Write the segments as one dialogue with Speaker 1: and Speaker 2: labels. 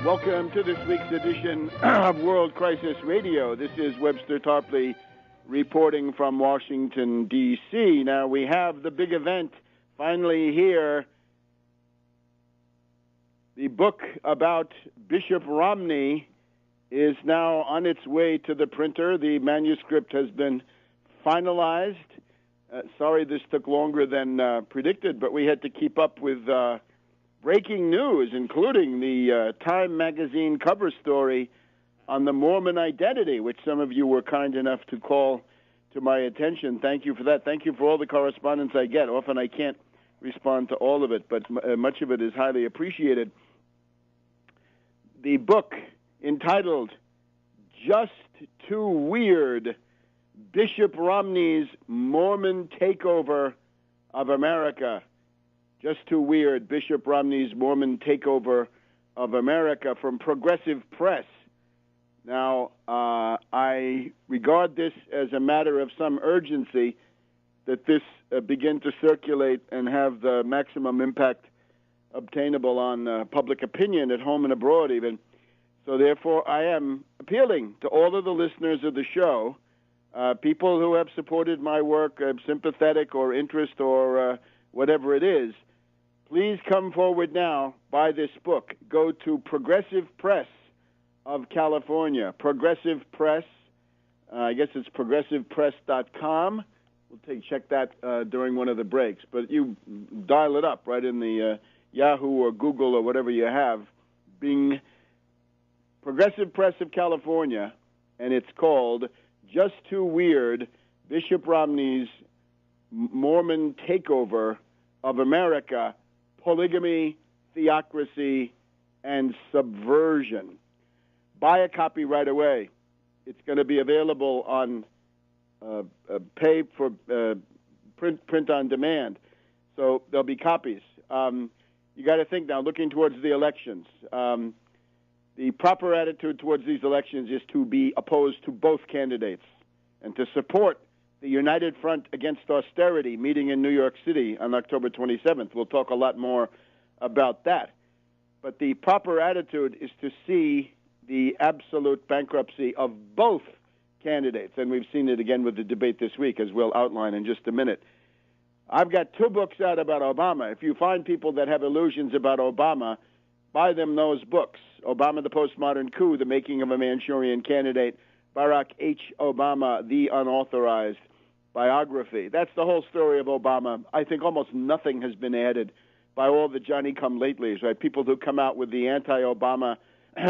Speaker 1: Welcome to this week's edition of World Crisis Radio. This is Webster Tarpley reporting from Washington, D.C. Now, we have the big event finally here. The book about Bishop Romney is now on its way to the printer. The manuscript has been finalized. Sorry this took longer than predicted, but we had to keep up with breaking news, including the Time magazine cover story on the Mormon identity, which some of you were kind enough to call to my attention. Thank you for that. Thank you for all the correspondence I get. Often I can't respond to all of it, but much of it is highly appreciated. The book entitled Just Too Weird, Bishop Romney's Mormon Takeover of America. Just Too Weird, Bishop Romney's Mormon Takeover of America, from Progressive Press. Now, I regard this as a matter of some urgency that this begin to circulate and have the maximum impact obtainable on public opinion at home and abroad even. So therefore, I am appealing to all of the listeners of the show, people who have supported my work, sympathetic or interest or whatever it is. Please come forward now, buy this book. Go to Progressive Press of California. Progressive Press, I guess it's progressivepress.com. We'll check that during one of the breaks. But you dial it up right in the Yahoo or Google or whatever you have. Bing, Progressive Press of California, and it's called Just Too Weird, Bishop Romney's Mormon Takeover of America, Polygamy, Theocracy, and Subversion. Buy a copy right away. It's going to be available on pay for print on demand. So there'll be copies. You got to think now, looking towards the elections. The proper attitude towards these elections is to be opposed to both candidates and to support the United Front Against Austerity meeting in New York City on October 27th. We'll talk a lot more about that. But the proper attitude is to see the absolute bankruptcy of both candidates. And we've seen it again with the debate this week, as we'll outline in just a minute. I've got 2 books out about Obama. If you find people that have illusions about Obama, buy them those books. Obama, the Postmodern Coup, The Making of a Manchurian Candidate, Barack H. Obama, The Unauthorized Biography. That's the whole story of Obama. I think almost nothing has been added by all the Johnny-come-latelys, right? People who come out with the anti-Obama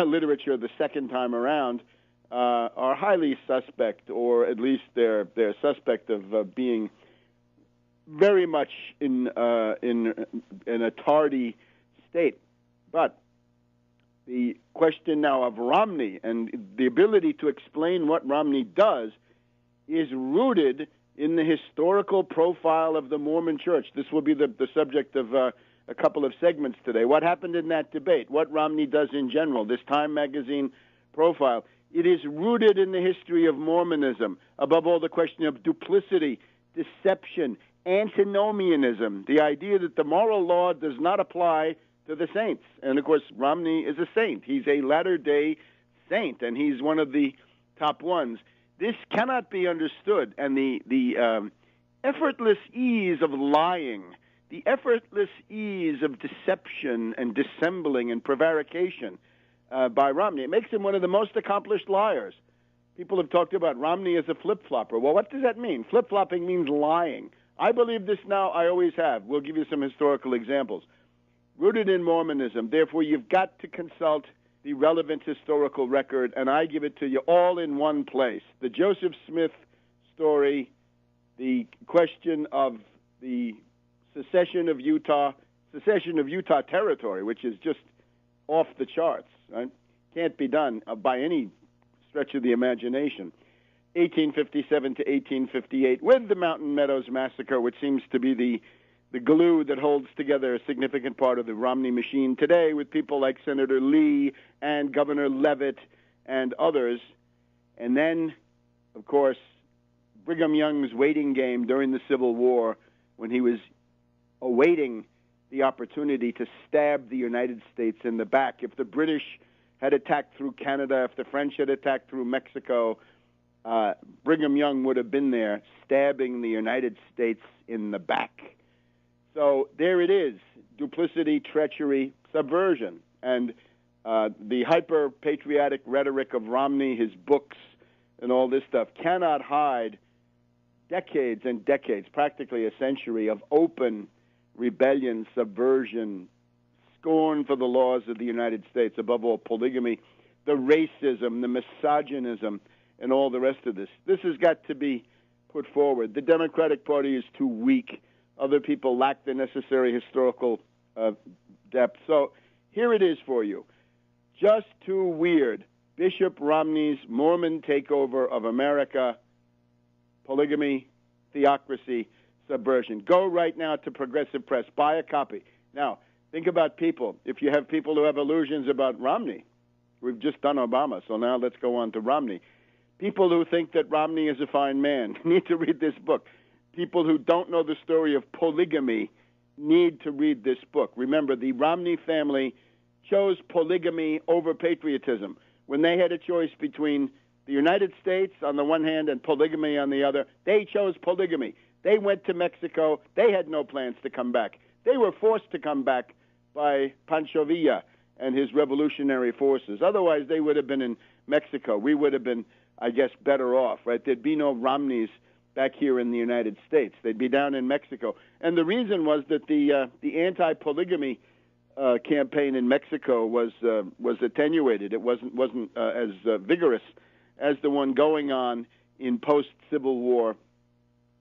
Speaker 1: literature the second time around are highly suspect, or at least they're suspect of being very much in a tardy state. But the question now of Romney and the ability to explain what Romney does is rooted in the historical profile of the Mormon Church. This will be the subject of a couple of segments today. What happened in that debate, what Romney does in general, this Time magazine profile. It is rooted in the history of Mormonism. Above all, the question of duplicity, deception, antinomianism, the idea that the moral law does not apply to the saints. And, of course, Romney is a saint. He's a latter-day saint, and he's one of the top ones. This cannot be understood, and the effortless ease of lying, the effortless ease of deception and dissembling and prevarication by Romney, it makes him one of the most accomplished liars. People have talked about Romney as a flip-flopper. Well, what does that mean? Flip-flopping means lying. I believe this now. I always have. We'll give you some historical examples. Rooted in Mormonism, therefore you've got to consult the relevant historical record, and I give it to you all in one place. The Joseph Smith story, the question of the secession of Utah territory, which is just off the charts, right? Can't be done by any stretch of the imagination. 1857 to 1858, with the Mountain Meadows Massacre, which seems to be the glue that holds together a significant part of the Romney machine today, with people like Senator Lee and Governor Leavitt and others. And then, of course, Brigham Young's waiting game during the Civil War, when he was awaiting the opportunity to stab the United States in the back. If the British had attacked through Canada, if the French had attacked through Mexico, Brigham Young would have been there stabbing the United States in the back. So there it is, duplicity, treachery, subversion. And the hyper-patriotic rhetoric of Romney, his books, and all this stuff cannot hide decades and decades, practically a century, of open rebellion, subversion, scorn for the laws of the United States, above all polygamy, the racism, the misogynism, and all the rest of this. This has got to be put forward. The Democratic Party is too weak. Other people lack the necessary historical depth. So here it is for you. Just too weird. Bishop Romney's Mormon takeover of America, polygamy, theocracy, subversion. Go right now to Progressive Press. Buy a copy. Now, think about people. If you have people who have illusions about Romney, we've just done Obama, so now let's go on to Romney. People who think that Romney is a fine man need to read this book. People who don't know the story of polygamy need to read this book. Remember, the Romney family chose polygamy over patriotism. When they had a choice between the United States on the one hand and polygamy on the other, they chose polygamy. They went to Mexico. They had no plans to come back. They were forced to come back by Pancho Villa and his revolutionary forces. Otherwise, they would have been in Mexico. We would have been, I guess, better off, right? There'd be no Romneys back here in the United States. They'd be down in Mexico. And the reason was that the anti-polygamy campaign in Mexico was attenuated. It wasn't as vigorous as the one going on in post-Civil War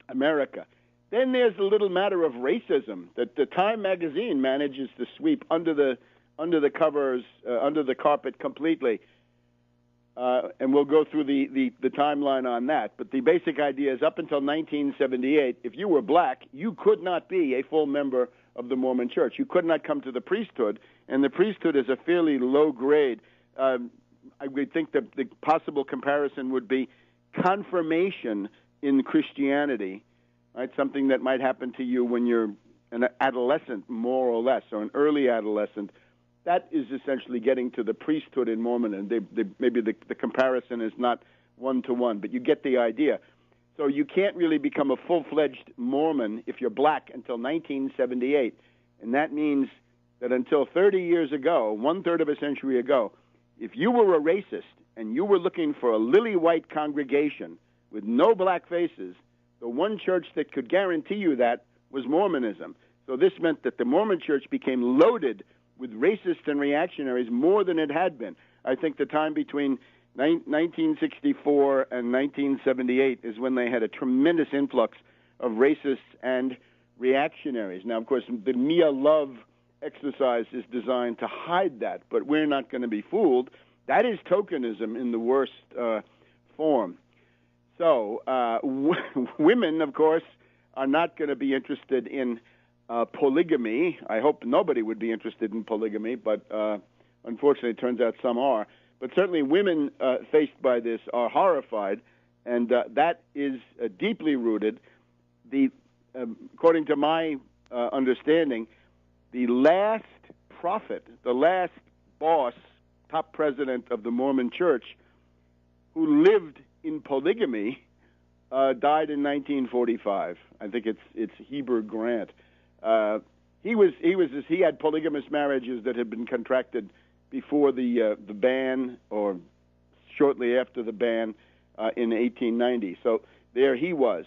Speaker 1: America. Then there's the little matter of racism that the Time magazine manages to sweep under the covers, under the carpet completely. And we'll go through the timeline on that. But the basic idea is up until 1978, if you were black, you could not be a full member of the Mormon Church. You could not come to the priesthood, and the priesthood is a fairly low grade. I would think that the possible comparison would be confirmation in Christianity, right? Something that might happen to you when you're an adolescent, more or less, or an early adolescent. That is essentially getting to the priesthood in Mormonism. Maybe the comparison is not one-to-one, but you get the idea. So you can't really become a full-fledged Mormon if you're black until 1978. And that means that until 30 years ago, one-third of a century ago, if you were a racist and you were looking for a lily-white congregation with no black faces, the one church that could guarantee you that was Mormonism. So this meant that the Mormon church became loaded with racists and reactionaries more than it had been. I think the time between 1964 and 1978 is when they had a tremendous influx of racists and reactionaries. Now, of course, the Mia Love exercise is designed to hide that, but we're not going to be fooled. That is tokenism in the worst form. So women, of course, are not going to be interested in polygamy. I hope nobody would be interested in polygamy, but unfortunately it turns out some are. But certainly women faced by this are horrified, and that is deeply rooted. According to my understanding, the last prophet, the last boss, top president of the Mormon Church, who lived in polygamy, died in 1945. I think it's Heber Grant. He had polygamous marriages that had been contracted before the ban or shortly after the ban in 1890. So there he was.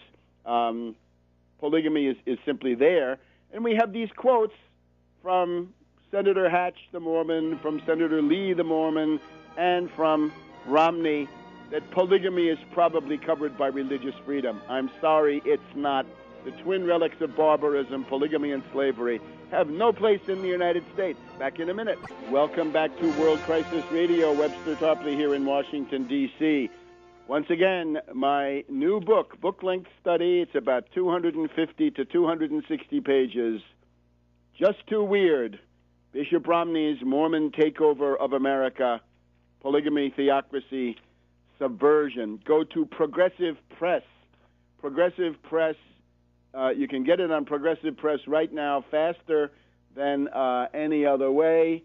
Speaker 1: Polygamy is simply there. And we have these quotes from Senator Hatch, the Mormon, from Senator Lee, the Mormon, and from Romney, that polygamy is probably covered by religious freedom. I'm sorry, it's not. The twin relics of barbarism, polygamy and slavery, have no place in the United States. Back in a minute. Welcome back to World Crisis Radio. Webster Tarpley here in Washington, D.C. Once again, my new book-length study. It's about 250 to 260 pages. Just Too Weird. Bishop Romney's Mormon Takeover of America, Polygamy, Theocracy, Subversion. Go to Progressive Press. Progressive Press. You can get it on Progressive Press right now, faster than any other way.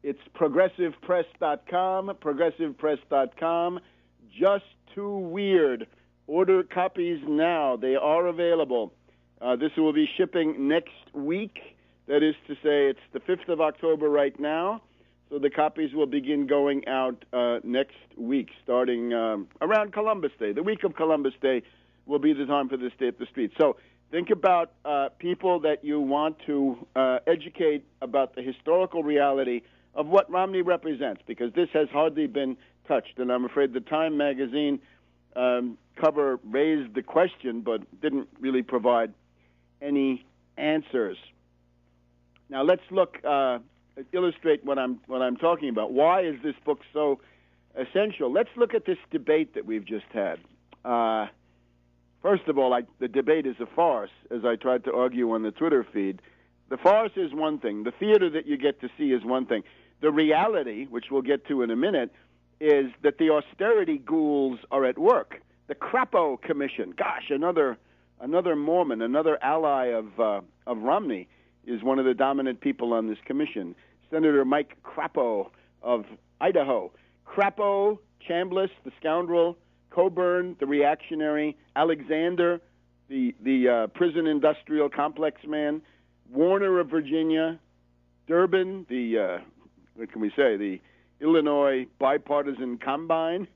Speaker 1: It's progressivepress.com, progressivepress.com. Just Too Weird. Order copies now. They are available. This will be shipping next week. That is to say, it's the 5th of October right now. So the copies will begin going out next week, starting around Columbus Day. The week of Columbus Day will be the time for this day at the street. So think about people that you want to educate about the historical reality of what Romney represents, because this has hardly been touched. And I'm afraid the Time magazine cover raised the question but didn't really provide any answers. Now let's look, illustrate what I'm talking about. Why is this book so essential? Let's look at this debate that we've just had. First of all, the debate is a farce, as I tried to argue on the Twitter feed. The farce is one thing. The theater that you get to see is one thing. The reality, which we'll get to in a minute, is that the austerity ghouls are at work. The Crapo Commission, gosh, another Mormon, another ally of Romney, is one of the dominant people on this commission. Senator Mike Crapo of Idaho. Crapo, Chambliss, the scoundrel, Coburn, the reactionary, Alexander, the prison industrial complex man, Warner of Virginia, Durbin, what can we say, the Illinois bipartisan combine,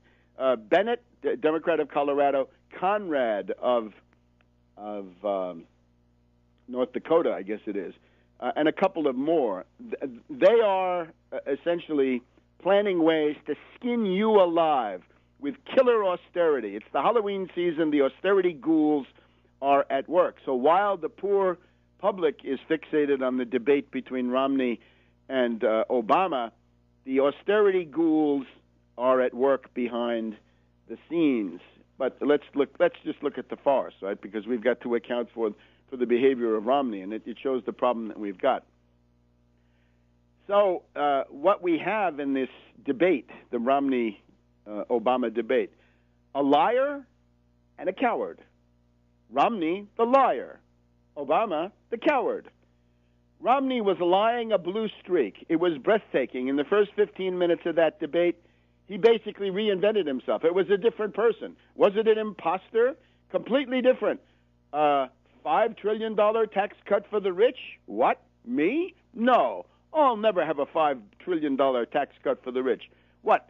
Speaker 1: Bennett, Democrat of Colorado, Conrad of North Dakota, I guess it is, and a couple of more. They are essentially planning ways to skin you alive with killer austerity. It's the Halloween season. The austerity ghouls are at work. So while the poor public is fixated on the debate between Romney and Obama, the austerity ghouls are at work behind the scenes. But let's just look at the farce, right? Because we've got to account for the behavior of Romney, and it shows the problem that we've got. So what we have in this debate, the Romney-Obama debate, a liar and a coward. Romney, the liar. Obama, the coward. Romney was lying a blue streak. It was breathtaking. In the first 15 minutes of that debate, he basically reinvented himself. It was a different person. Was it an imposter? Completely different. $5 trillion tax cut for the rich? What? Me? No. I'll never have a $5 trillion tax cut for the rich. What?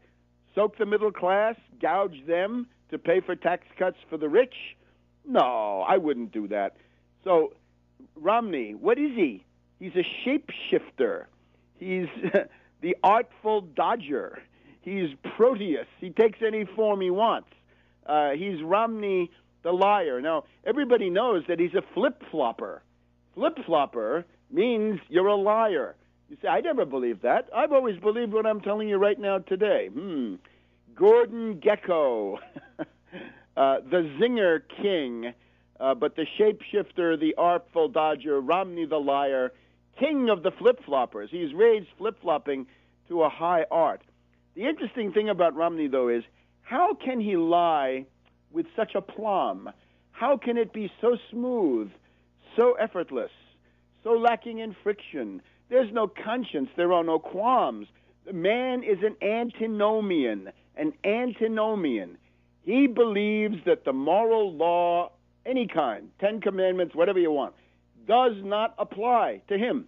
Speaker 1: Soak the middle class? Gouge them to pay for tax cuts for the rich? No, I wouldn't do that. So, Romney, what is he? He's a shapeshifter. He's the artful dodger. He's Proteus. He takes any form he wants. He's Romney the liar. Now, everybody knows that he's a flip-flopper. Flip-flopper means you're a liar. You say, I never believed that. I've always believed what I'm telling you right now today. Gordon Gekko, the zinger king, but the shapeshifter, the artful dodger, Romney the liar, king of the flip-floppers. He's raised flip-flopping to a high art. The interesting thing about Romney, though, is how can he lie with such aplomb? How can it be so smooth, so effortless, so lacking in friction? There's no conscience. There are no qualms. The man is an antinomian, He believes that the moral law, any kind, 10 Commandments, whatever you want, does not apply to him.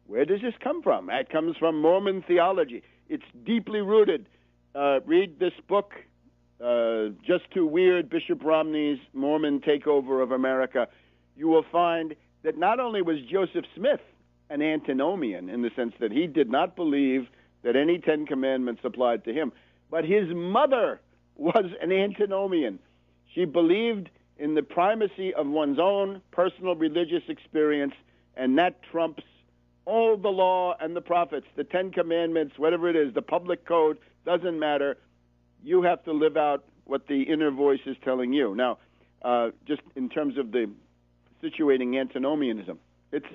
Speaker 1: Where does this come from? It comes from Mormon theology. It's deeply rooted. Read this book, Just Too Weird, Bishop Romney's Mormon Takeover of America. You will find that not only was Joseph Smith an antinomian in the sense that he did not believe that any 10 Commandments applied to him, but his mother was an antinomian. She believed in the primacy of one's own personal religious experience, and that trumps all the law and the prophets, the 10 Commandments, whatever it is, the public code, doesn't matter. You have to live out what the inner voice is telling you. Now, just in terms of the situating antinomianism, it's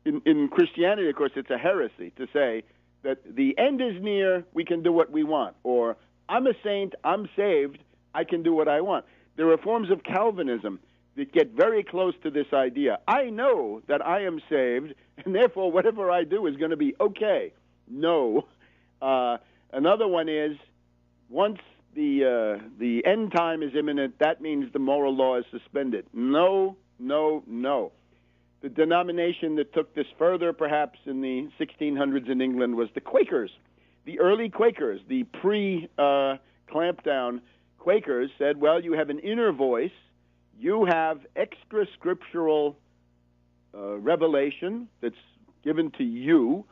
Speaker 1: in Christianity, of course, it's a heresy to say that the end is near, we can do what we want, or I'm a saint, I'm saved, I can do what I want. There are forms of Calvinism that get very close to this idea. I know that I am saved, and therefore whatever I do is going to be okay. No. Another one is, once the end time is imminent, that means the moral law is suspended. No, no, no. The denomination that took this further, perhaps in the 1600s in England, was the Quakers. The early Quakers, the pre-clampdown Quakers, said, well, you have an inner voice, you have extra-scriptural revelation that's given to you.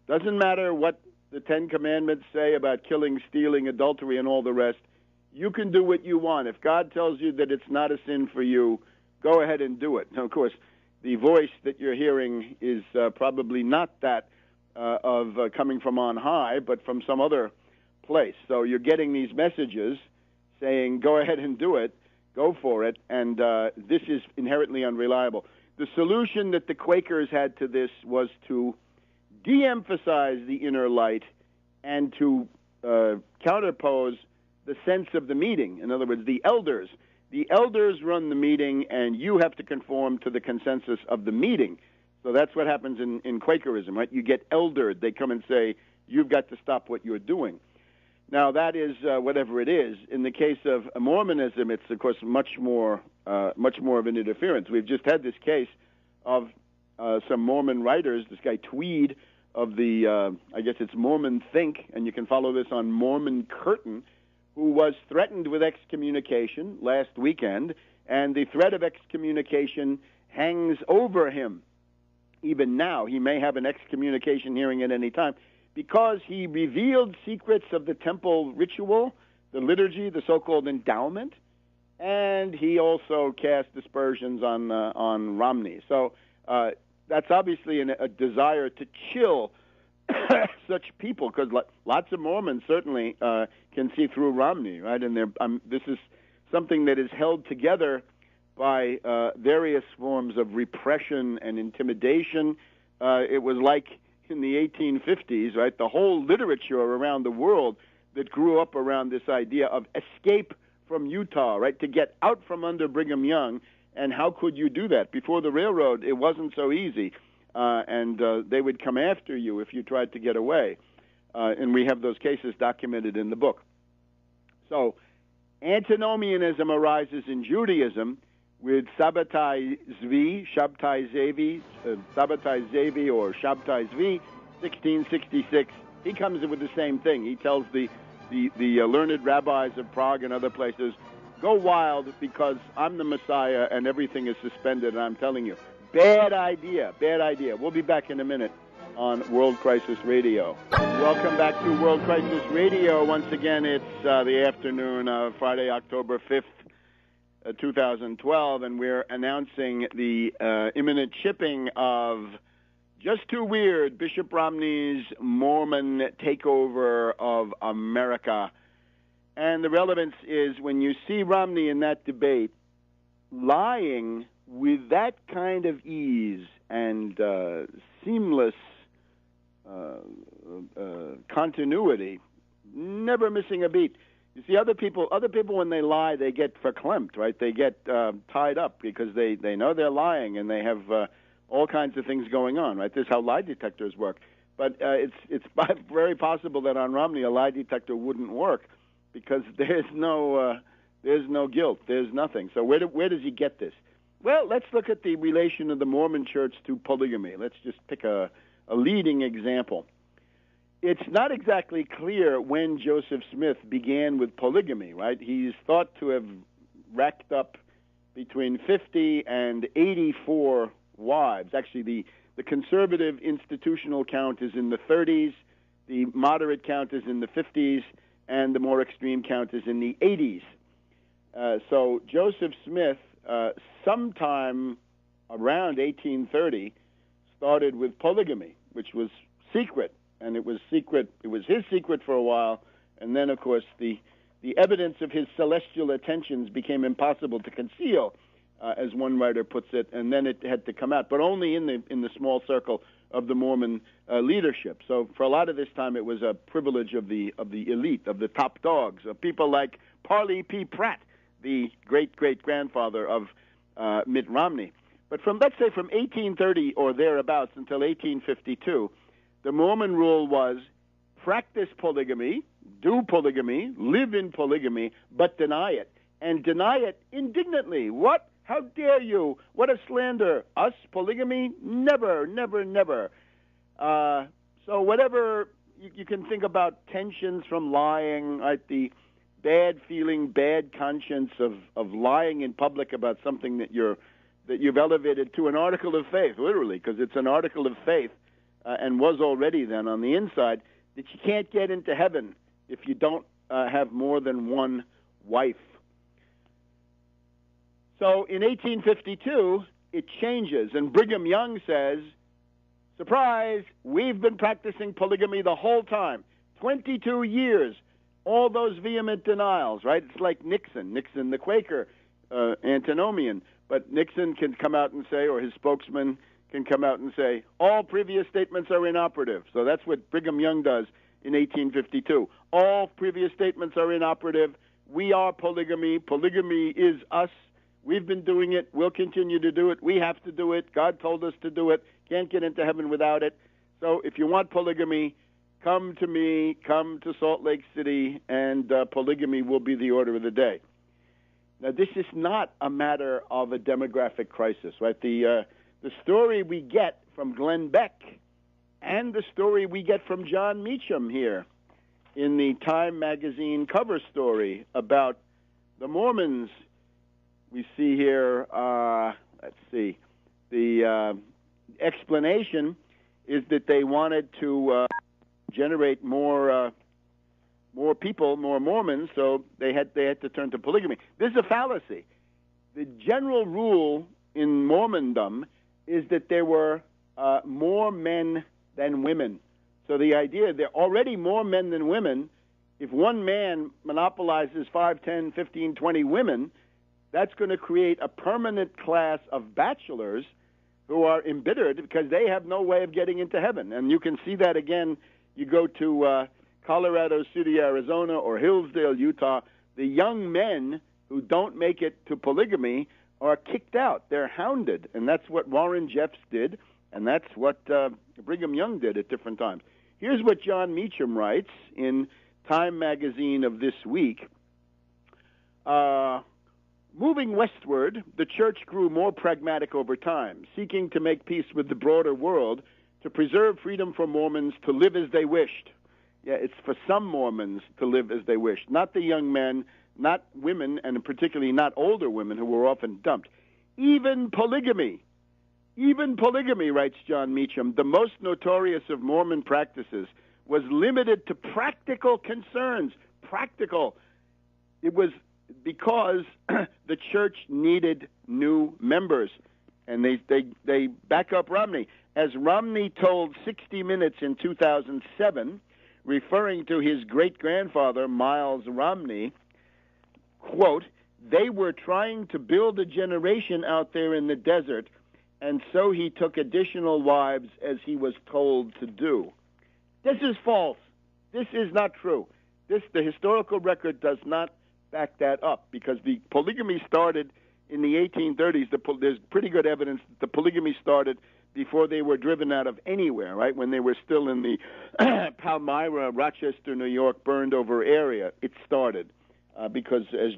Speaker 1: Doesn't matter what the Ten Commandments say about killing, stealing, adultery, and all the rest. You can do what you want. If God tells you that it's not a sin for you, go ahead and do it. Now, of course, the voice that you're hearing is probably not that of coming from on high, but from some other place. So you're getting these messages saying, go ahead and do it, go for it, and this is inherently unreliable. The solution that the Quakers had to this was to de-emphasize the inner light and to counterpose the sense of the meeting. In other words, the elders. The elders run the meeting, and you have to conform to the consensus of the meeting. So that's what happens in Quakerism, right? You get eldered. They come and say, you've got to stop what you're doing. Now, that is whatever it is. In the case of Mormonism, it's, of course, much more of an interference. We've just had this case of some Mormon writers, this guy Tweed of the, I guess it's Mormon Think, and you can follow this on Mormon Curtain, who was threatened with excommunication last weekend, and the threat of excommunication hangs over him. Even now, he may have an excommunication hearing at any time, because he revealed secrets of the temple ritual, the liturgy, the so-called endowment, and he also cast aspersions on Romney. So that's obviously a desire to chill such people, because lots of Mormons certainly can see through Romney, right? And this is something that is held together by various forms of repression and intimidation. It was like in the 1850s, right? The whole literature around the world that grew up around this idea of escape from Utah, right? To get out from under Brigham Young. And how could you do that? Before the railroad, it wasn't so easy. And they would come after you if you tried to get away. And we have those cases documented in the book. So antinomianism arises in Judaism with Sabbatai Zvi, Shabtai Zevi, Sabbatai Zevi or Shabtai Zvi, 1666. He comes in with the same thing. He tells the learned rabbis of Prague and other places, go wild because I'm the Messiah and everything is suspended, and I'm telling you. Bad idea, bad idea. We'll be back in a minute on World Crisis Radio. Welcome back to World Crisis Radio. Once again, it's the afternoon of Friday, October 5th, 2012, and we're announcing the imminent shipping of Just Too Weird, Bishop Romney's Mormon Takeover of America. And the relevance is when you see Romney in that debate lying with that kind of ease and seamless continuity, never missing a beat. You see, other people when they lie, they get verklempt, right? They get tied up because they know they're lying and they have all kinds of things going on, right? This is how lie detectors work. But it's very possible that on Romney a lie detector wouldn't work because there's no guilt, there's nothing. So where does he get this? Well, let's look at the relation of the Mormon Church to polygamy. Let's just pick a leading example. It's not exactly clear when Joseph Smith began with polygamy, right? He's thought to have racked up between 50 and 84 wives. Actually, the conservative institutional count is in the 30s, the moderate count is in the 50s, and the more extreme count is in the 80s. So Joseph Smith, sometime around 1830, started with polygamy, which was secret. And it was secret. It was his secret for a while, and then, of course, the evidence of his celestial attentions became impossible to conceal, as one writer puts it. And then it had to come out, but only in the small circle of the Mormon leadership. So for a lot of this time, it was a privilege of the elite, of the top dogs, of people like Parley P. Pratt, the great-great-grandfather of Mitt Romney. But let's say from 1830 or thereabouts until 1852. The Mormon rule was practice polygamy, do polygamy, live in polygamy, but deny it. And deny it indignantly. What? How dare you? What a slander. Us, polygamy? Never, never, never. So whatever you can think about tensions from lying, right? The bad feeling, bad conscience of lying in public about something that you've elevated to an article of faith, literally, because it's an article of faith, and was already then on the inside, that you can't get into heaven if you don't have more than one wife. So in 1852, it changes, and Brigham Young says, surprise, we've been practicing polygamy the whole time, 22 years, all those vehement denials, right? It's like Nixon the Quaker antinomian, but Nixon can come out and say, or his spokesman can come out and say, all previous statements are inoperative. So that's what Brigham Young does in 1852. All previous statements are inoperative. We are polygamy. Polygamy is us. We've been doing it. We'll continue to do it. We have to do it. God told us to do it. Can't get into heaven without it. So if you want polygamy, come to me, come to Salt Lake City, and polygamy will be the order of the day. Now, this is not a matter of a demographic crisis, right? The story we get from Glenn Beck and the story we get from John Meacham here in the Time magazine cover story about the Mormons. We see here, let's see, the explanation is that they wanted to generate more people, more Mormons, so they had to turn to polygamy. This is a fallacy. The general rule in Mormondom is that there were more men than women. So the idea, there are already more men than women. If one man monopolizes 5, 10, 15, 20 women, that's going to create a permanent class of bachelors who are embittered because they have no way of getting into heaven. And you can see that again. You go to Colorado City, Arizona, or Hillsdale, Utah. The young men who don't make it to polygamy are kicked out. They're hounded. And that's what Warren Jeffs did, and that's what Brigham Young did at different times. Here's what John Meacham writes in Time magazine of this week. Moving westward, the church grew more pragmatic over time, seeking to make peace with the broader world, to preserve freedom for Mormons to live as they wished. Yeah, it's for some Mormons to live as they wished, not the young men, not women, and particularly not older women who were often dumped. Even polygamy, writes John Meacham, the most notorious of Mormon practices, was limited to practical concerns. Practical. It was because the church needed new members. And they back up Romney. As Romney told 60 Minutes in 2007, referring to his great-grandfather, Miles Romney, quote, they were trying to build a generation out there in the desert, and so he took additional wives as he was told to do. This is false. This is not true. The historical record does not back that up, because the polygamy started in the 1830s. There's pretty good evidence that the polygamy started before they were driven out of anywhere, right? When they were still in the Palmyra, Rochester, New York, burned-over area, it started. Because as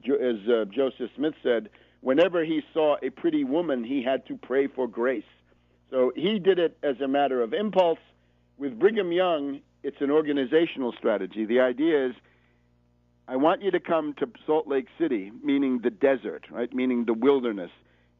Speaker 1: Joseph Smith said, whenever he saw a pretty woman, he had to pray for grace. So he did it as a matter of impulse. With Brigham Young, it's an organizational strategy. The idea is, I want you to come to Salt Lake City, meaning the desert, right, meaning the wilderness.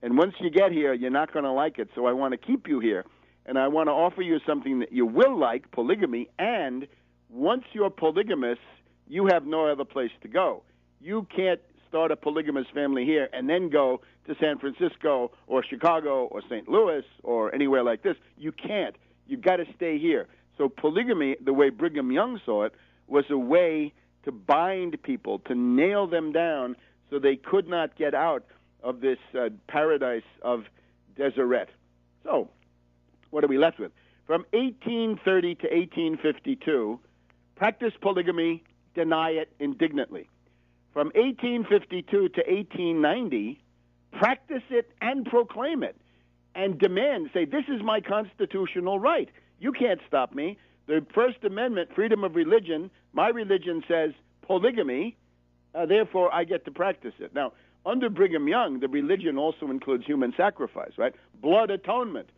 Speaker 1: And once you get here, you're not going to like it, so I want to keep you here. And I want to offer you something that you will like, polygamy, and once you're polygamous, you have no other place to go. You can't start a polygamous family here and then go to San Francisco or Chicago or St. Louis or anywhere like this. You can't. You've got to stay here. So polygamy, the way Brigham Young saw it, was a way to bind people, to nail them down so they could not get out of this paradise of Deseret. So what are we left with? From 1830 to 1852, practice polygamy, deny it indignantly. From 1852 to 1890, practice it and proclaim it and demand, say, this is my constitutional right. You can't stop me. The First Amendment, freedom of religion, my religion says polygamy, therefore I get to practice it. Now, under Brigham Young, the religion also includes human sacrifice, right? Blood atonement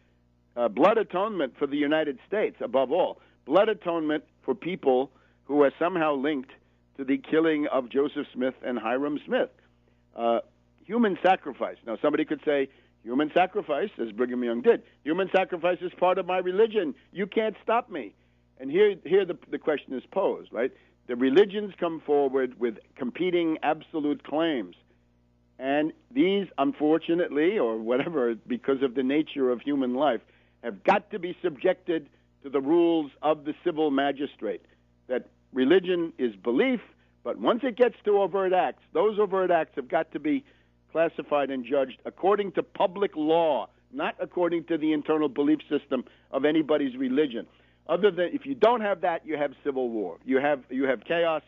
Speaker 1: for the United States, above all. Blood atonement for people who are somehow linked to the killing of Joseph Smith and Hiram Smith. Human sacrifice. Now, somebody could say, human sacrifice, as Brigham Young did. Human sacrifice is part of my religion. You can't stop me. And here the question is posed, right? The religions come forward with competing absolute claims. And these, unfortunately, or whatever, because of the nature of human life, have got to be subjected to the rules of the civil magistrate. That religion is belief, but once it gets to overt acts, those overt acts have got to be classified and judged according to public law, not according to the internal belief system of anybody's religion. Other than, if you don't have that, you have civil war. You have chaos.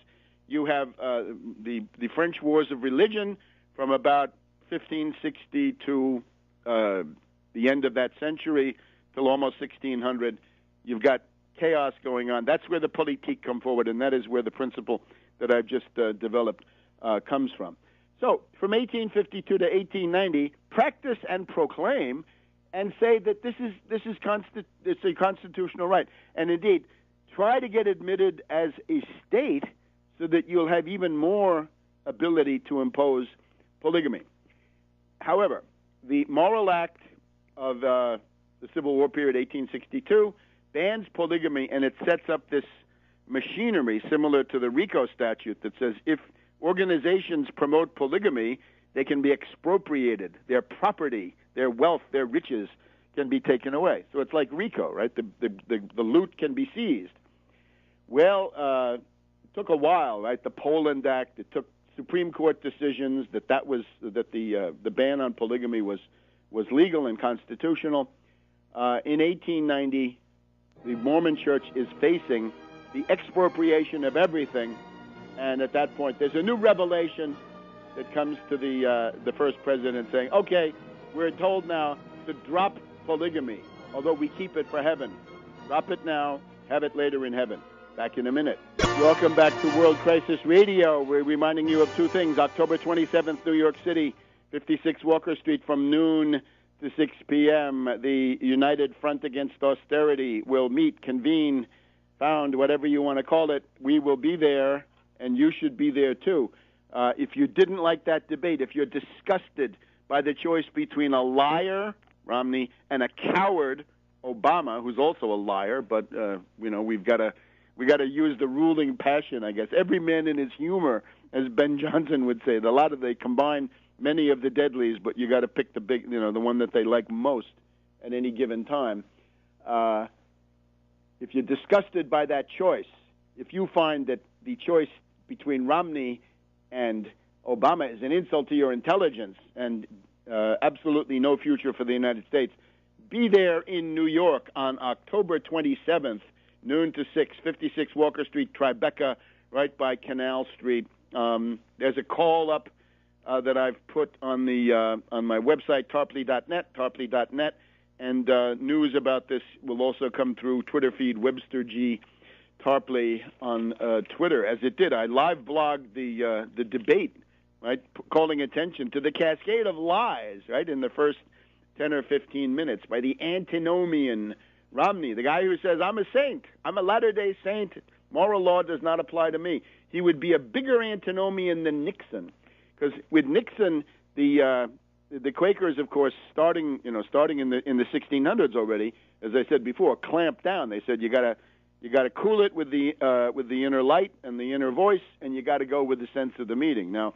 Speaker 1: You have the French wars of religion from about 1560 to the end of that century till almost 1600. You've got chaos going on. That's where the politique come forward, and that is where the principle that I've just developed comes from. So from 1852 to 1890, practice and proclaim and say that it's a constitutional right. And indeed, try to get admitted as a state so that you'll have even more ability to impose polygamy. However, the Moral Act of the Civil War period, 1862, bans polygamy, and it sets up this machinery similar to the RICO statute that says if organizations promote polygamy, they can be expropriated. Their property, their wealth, their riches can be taken away. So it's like RICO, right? The loot can be seized. Well, it took a while, right? The Poland Act. It took Supreme Court decisions that the ban on polygamy was legal and constitutional. In 1890, the Mormon Church is facing the expropriation of everything, and at that point, there's a new revelation that comes to the first president saying, okay, we're told now to drop polygamy, although we keep it for heaven. Drop it now, have it later in heaven. Back in a minute. Welcome back to World Crisis Radio. We're reminding you of two things. October 27th, New York City, 56 Walker Street from noon to 6 p.m. The United Front Against Austerity will meet, convene, found, whatever you want to call it. We will be there, and you should be there too. If you didn't like that debate, if you're disgusted by the choice between a liar, Romney, and a coward, Obama, who's also a liar, but we've got to use the ruling passion, I guess. Every man in his humor, as Ben Johnson would say. They combine many of the deadlies, but you got to pick the big, the one that they like most at any given time. If you're disgusted by that choice, if you find that the choice between Romney and Obama is an insult to your intelligence and absolutely no future for the United States, be there in New York on October 27th, noon to 6, 56 Walker Street, Tribeca, right by Canal Street. There's a call up that I've put on my website, tarpley.net, and news about this will also come through Twitter feed, Webster G. Tarpley on Twitter, as it did. I live blogged the debate, right, calling attention to the cascade of lies, right, in the first 10 or 15 minutes by the antinomian Romney, the guy who says, I'm a saint, I'm a Latter-day Saint, moral law does not apply to me. He would be a bigger antinomian than Nixon, because with Nixon, the Quakers, of course, starting in the 1600s already, as I said before, clamped down. They said you got to cool it with the inner light and the inner voice, and you got to go with the sense of the meeting. Now,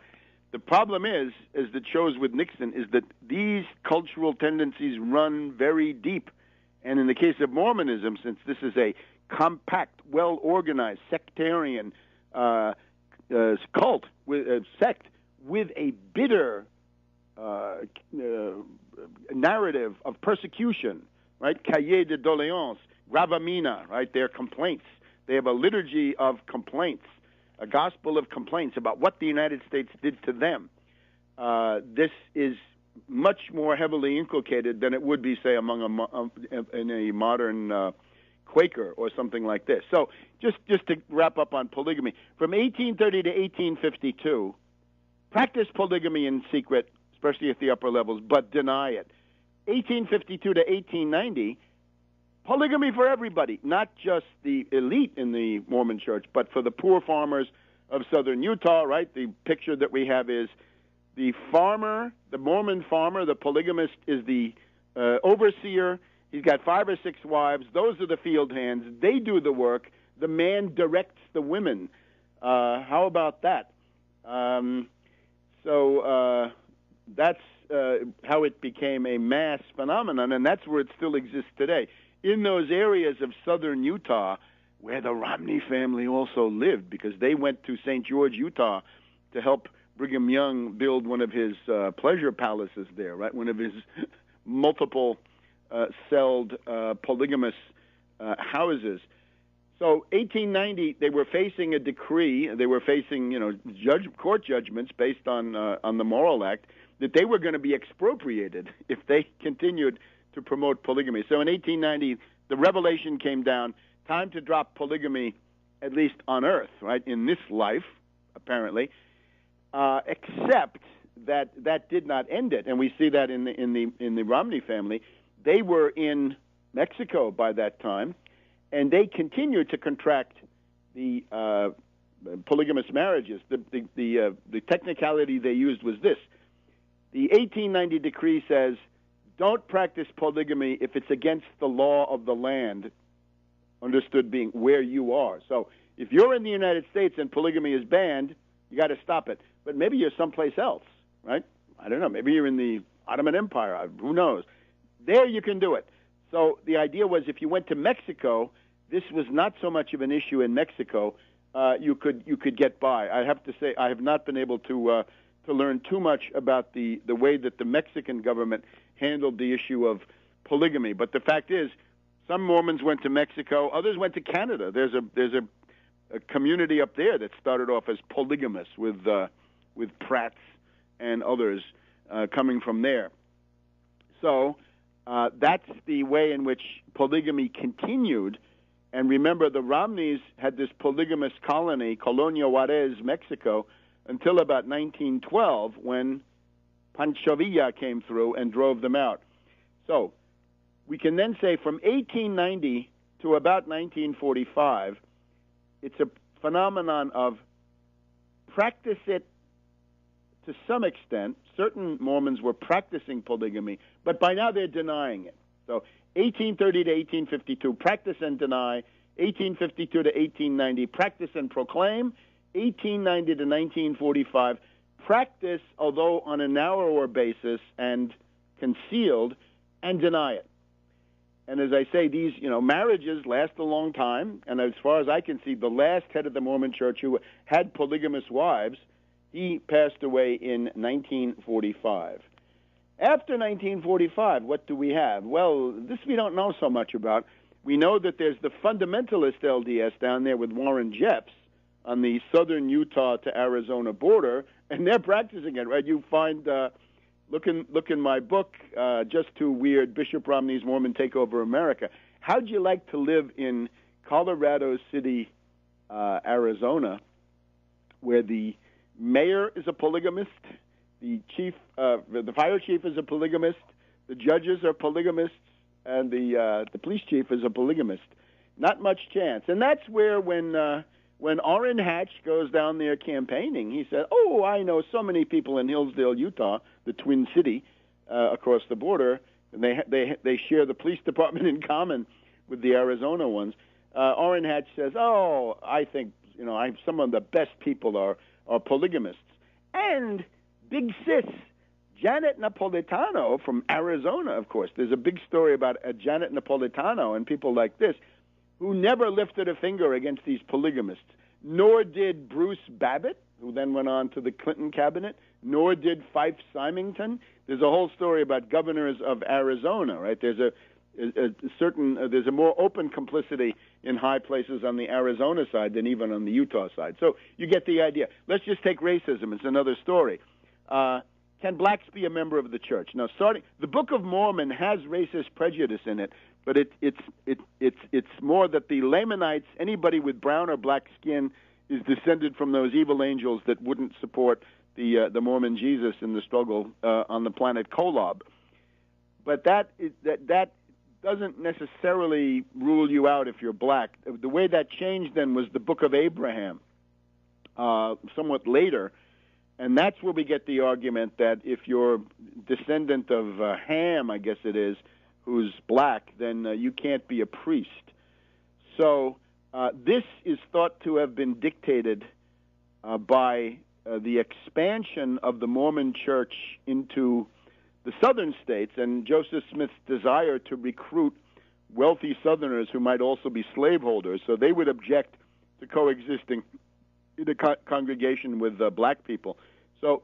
Speaker 1: the problem is, as it shows with Nixon, is that these cultural tendencies run very deep. And in the case of Mormonism, since this is a compact, well-organized, sectarian cult, sect, with a bitter narrative of persecution, right? Cahiers de doléances, gravamina, right? Their complaints. They have a liturgy of complaints, a gospel of complaints about what the United States did to them. This is much more heavily inculcated than it would be, say, in a modern Quaker or something like this. So just to wrap up on polygamy, from 1830 to 1852, practice polygamy in secret, especially at the upper levels, but deny it. 1852 to 1890, polygamy for everybody, not just the elite in the Mormon church, but for the poor farmers of southern Utah, right? The picture that we have is the farmer, the Mormon farmer, the polygamist is the overseer. He's got 5 or 6 wives. Those are the field hands. They do the work. The man directs the women. How about that? So that's how it became a mass phenomenon, and that's where it still exists today. In those areas of southern Utah where the Romney family also lived, because they went to St. George, Utah to help Brigham Young build one of his pleasure palaces there, right? One of his multiple celled polygamous houses. So 1890, they were facing a decree. They were facing, court judgments based on the Moral Act that they were going to be expropriated if they continued to promote polygamy. So in 1890, the revelation came down, time to drop polygamy, at least on earth, right, in this life, apparently, except that did not end it. And we see that in the Romney family. They were in Mexico by that time, and they continued to contract the polygamous marriages. The technicality they used was this. The 1890 decree says, don't practice polygamy if it's against the law of the land, understood being where you are. So if you're in the United States and polygamy is banned, you got to stop it. But maybe you're someplace else, right? I don't know. Maybe you're in the Ottoman Empire. Who knows? There you can do it. So the idea was if you went to Mexico, this was not so much of an issue in Mexico. You could get by. I have to say I have not been able to learn too much about the way that the Mexican government handled the issue of polygamy. But the fact is, some Mormons went to Mexico, others went to Canada. There's a community up there that started off as polygamous with Pratts and others coming from there. So that's the way in which polygamy continued. And remember, the Romneys had this polygamous colony, Colonia Juarez, Mexico, until about 1912 when Pancho Villa came through and drove them out. So we can then say from 1890 to about 1945, it's a phenomenon of practice it to some extent. Certain Mormons were practicing polygamy, but by now they're denying it. So 1830 to 1852, practice and deny. 1852 to 1890, practice and proclaim. 1890 to 1945, practice, although on a narrower basis and concealed, and deny it. And as I say, these marriages last a long time, and as far as I can see, the last head of the Mormon Church who had polygamous wives, he passed away in 1945. After 1945, what do we have? Well, this we don't know so much about. We know that there's the fundamentalist LDS down there with Warren Jeffs on the southern Utah to Arizona border, and they're practicing it, right? You find, look in my book, Just Too Weird, Bishop Romney's Mormon Takeover America. How'd you like to live in Colorado City, Arizona, where the mayor is a polygamist, the fire chief is a polygamist, the judges are polygamists, and the police chief is a polygamist? Not much chance. And that's where when Orrin Hatch goes down there campaigning, he said, "Oh, I know so many people in Hillsdale, Utah, the Twin City, across the border, and they share the police department in common with the Arizona ones." Orrin Hatch says, "Oh, I think some of the best people are polygamists." And big sis Janet Napolitano from Arizona, of course. There's a big story about Janet Napolitano and people like this, who never lifted a finger against these polygamists, nor did Bruce Babbitt, who then went on to the Clinton cabinet, nor did Fife Symington. There's a whole story about governors of Arizona, right? There's there's a more open complicity in high places on the Arizona side than even on the Utah side. So you get the idea. Let's just take racism. It's another story. Can blacks be a member of the church? Now, the Book of Mormon has racist prejudice in it, but it's more that the Lamanites, anybody with brown or black skin, is descended from those evil angels that wouldn't support the Mormon Jesus in the struggle on the planet Kolob. But that doesn't necessarily rule you out if you're black. The way that changed then was the Book of Abraham, somewhat later, and that's where we get the argument that if you're descendant of Ham, I guess it is, who's black, then you can't be a priest. So this is thought to have been dictated by the expansion of the Mormon Church into the southern states and Joseph Smith's desire to recruit wealthy Southerners who might also be slaveholders. So they would object to coexisting in a congregation with black people. So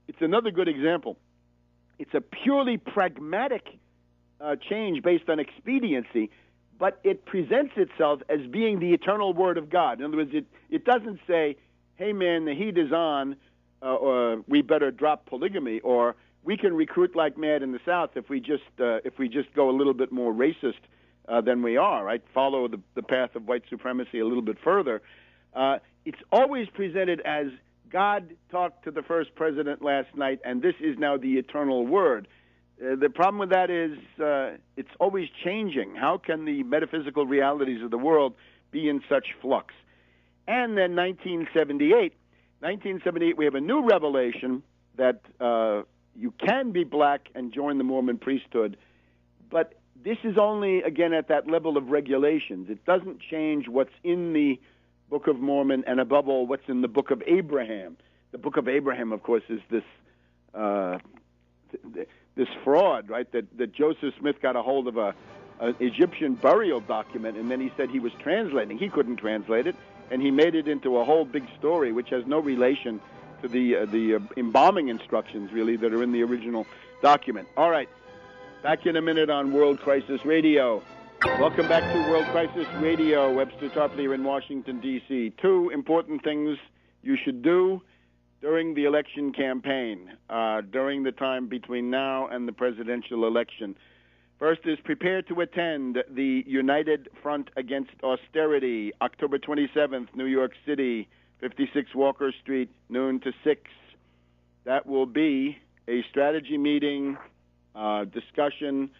Speaker 1: it's another good example. It's a purely pragmatic change based on expediency, but it presents itself as being the eternal word of God. In other words, it doesn't say, hey, man, the heat is on, or we better drop polygamy, or we can recruit like mad in the South if we just go a little bit more racist than we are, right? Follow the path of white supremacy a little bit further. It's always presented as God talked to the first president last night, and this is now the eternal word. The problem with that is it's always changing. How can the metaphysical realities of the world be in such flux? And then 1978, we have a new revelation that you can be black and join the Mormon priesthood, but this is only, again, at that level of regulations. It doesn't change what's in the Book of Mormon and, above all, what's in the Book of Abraham. The Book of Abraham, of course, is this fraud, right, that Joseph Smith got a hold of an Egyptian burial document, and then he said he was translating. He couldn't translate it, and he made it into a whole big story, which has no relation to the embalming instructions, really, that are in the original document. All right, back in a minute on World Crisis Radio. Welcome back to World Crisis Radio. Webster Tarpley here in Washington, D.C. Two important things you should do during the election campaign, during the time between now and the presidential election. First is prepare to attend the United Front Against Austerity, October 27th, New York City, 56 Walker Street, noon to 6. That will be a strategy meeting, discussion,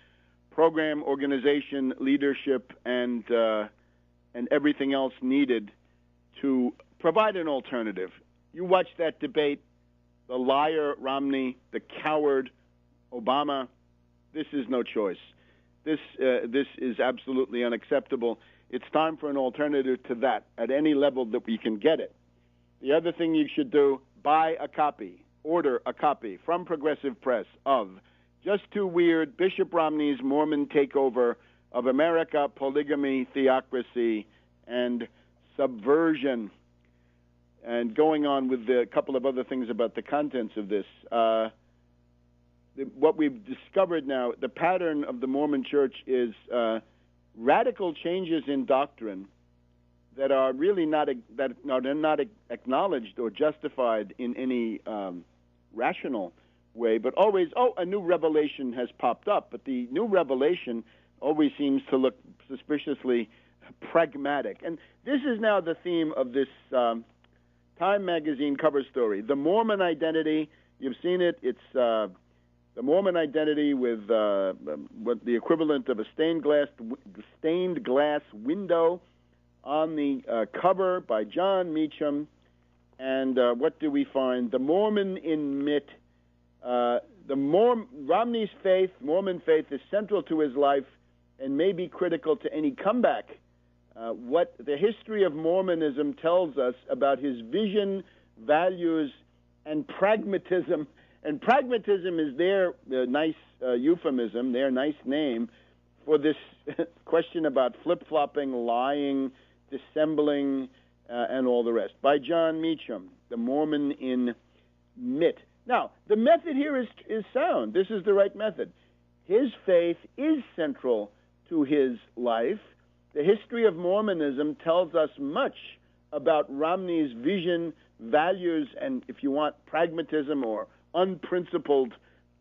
Speaker 1: program, organization, leadership, and everything else needed to provide an alternative. You watch that debate, the liar Romney, the coward Obama. This is no choice. This is absolutely unacceptable. It's time for an alternative to that at any level that we can get it. The other thing you should do, buy a copy, order a copy from Progressive Press of Just Too Weird, Bishop Romney's Mormon Takeover of America, Polygamy, Theocracy, and Subversion. And going on with a couple of other things about the contents of this, what we've discovered now, the pattern of the Mormon Church is radical changes in doctrine that are really not acknowledged or justified in any rational way, but always, a new revelation has popped up. But the new revelation always seems to look suspiciously pragmatic. And this is now the theme of this Time magazine cover story. The Mormon identity, you've seen it. It's the Mormon identity with what the equivalent of a stained glass window on the cover by John Meacham. And what do we find? The Mormon in Mitt. Romney's faith, Mormon faith, is central to his life and may be critical to any comeback. What the history of Mormonism tells us about his vision, values, and pragmatism. And pragmatism is their nice euphemism, their nice name for this question about flip-flopping, lying, dissembling, and all the rest. By John Meacham, The Mormon in Mitt. Now, the method here is sound. This is the right method. His faith is central to his life. The history of Mormonism tells us much about Romney's vision, values, and, if you want, pragmatism or unprincipled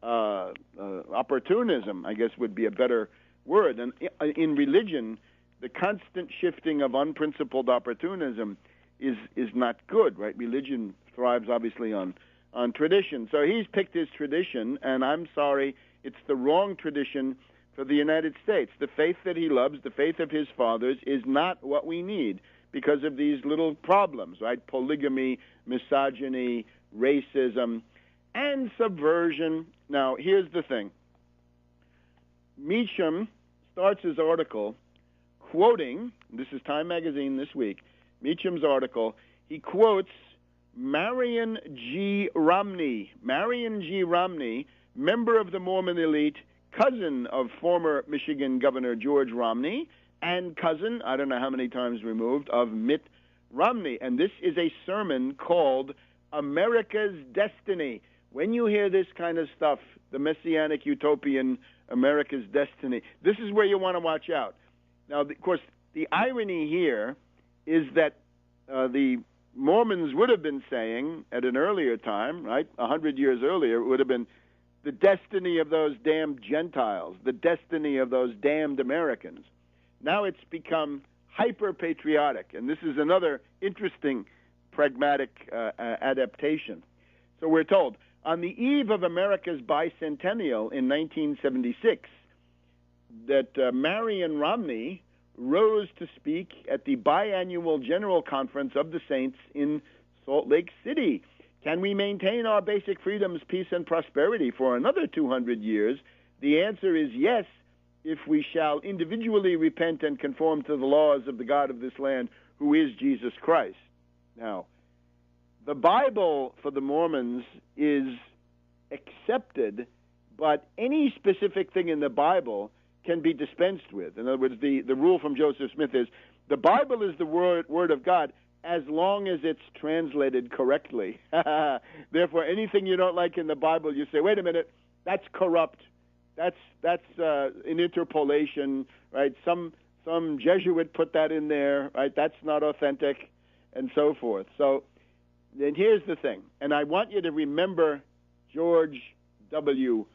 Speaker 1: opportunism, I guess would be a better word. And in religion, the constant shifting of unprincipled opportunism is not good, right? Religion thrives obviously on tradition. So he's picked his tradition, and I'm sorry, it's the wrong tradition for the United States. The faith that he loves, the faith of his fathers, is not what we need because of these little problems, right? Polygamy, misogyny, racism, and subversion. Now, here's the thing. Meacham starts his article quoting, this is Time Magazine this week, Meacham's article, he quotes Marion G. Romney. Marion G. Romney, member of the Mormon elite, cousin of former Michigan Governor George Romney, and cousin, I don't know how many times removed, of Mitt Romney. And this is a sermon called America's Destiny. When you hear this kind of stuff, the Messianic utopian America's Destiny, this is where you want to watch out. Now, of course, the irony here is that the Mormons would have been saying at an earlier time, right, 100 years earlier, it would have been the destiny of those damned Gentiles, the destiny of those damned Americans. Now it's become hyper-patriotic, and this is another interesting pragmatic adaptation. So we're told, on the eve of America's bicentennial in 1976, that Marion Romney rose to speak at the biannual General Conference of the Saints in Salt Lake City. Can we maintain our basic freedoms, peace, and prosperity for another 200 years? The answer is yes, if we shall individually repent and conform to the laws of the God of this land, who is Jesus Christ. Now, the Bible for the Mormons is accepted, but any specific thing in the Bible can be dispensed with. In other words, the rule from Joseph Smith is the Bible is the word of God as long as it's translated correctly. Therefore, anything you don't like in the Bible, you say, wait a minute, that's corrupt. That's an interpolation, right? Some Jesuit put that in there, right? That's not authentic, and so forth. So then here's the thing, and I want you to remember George W.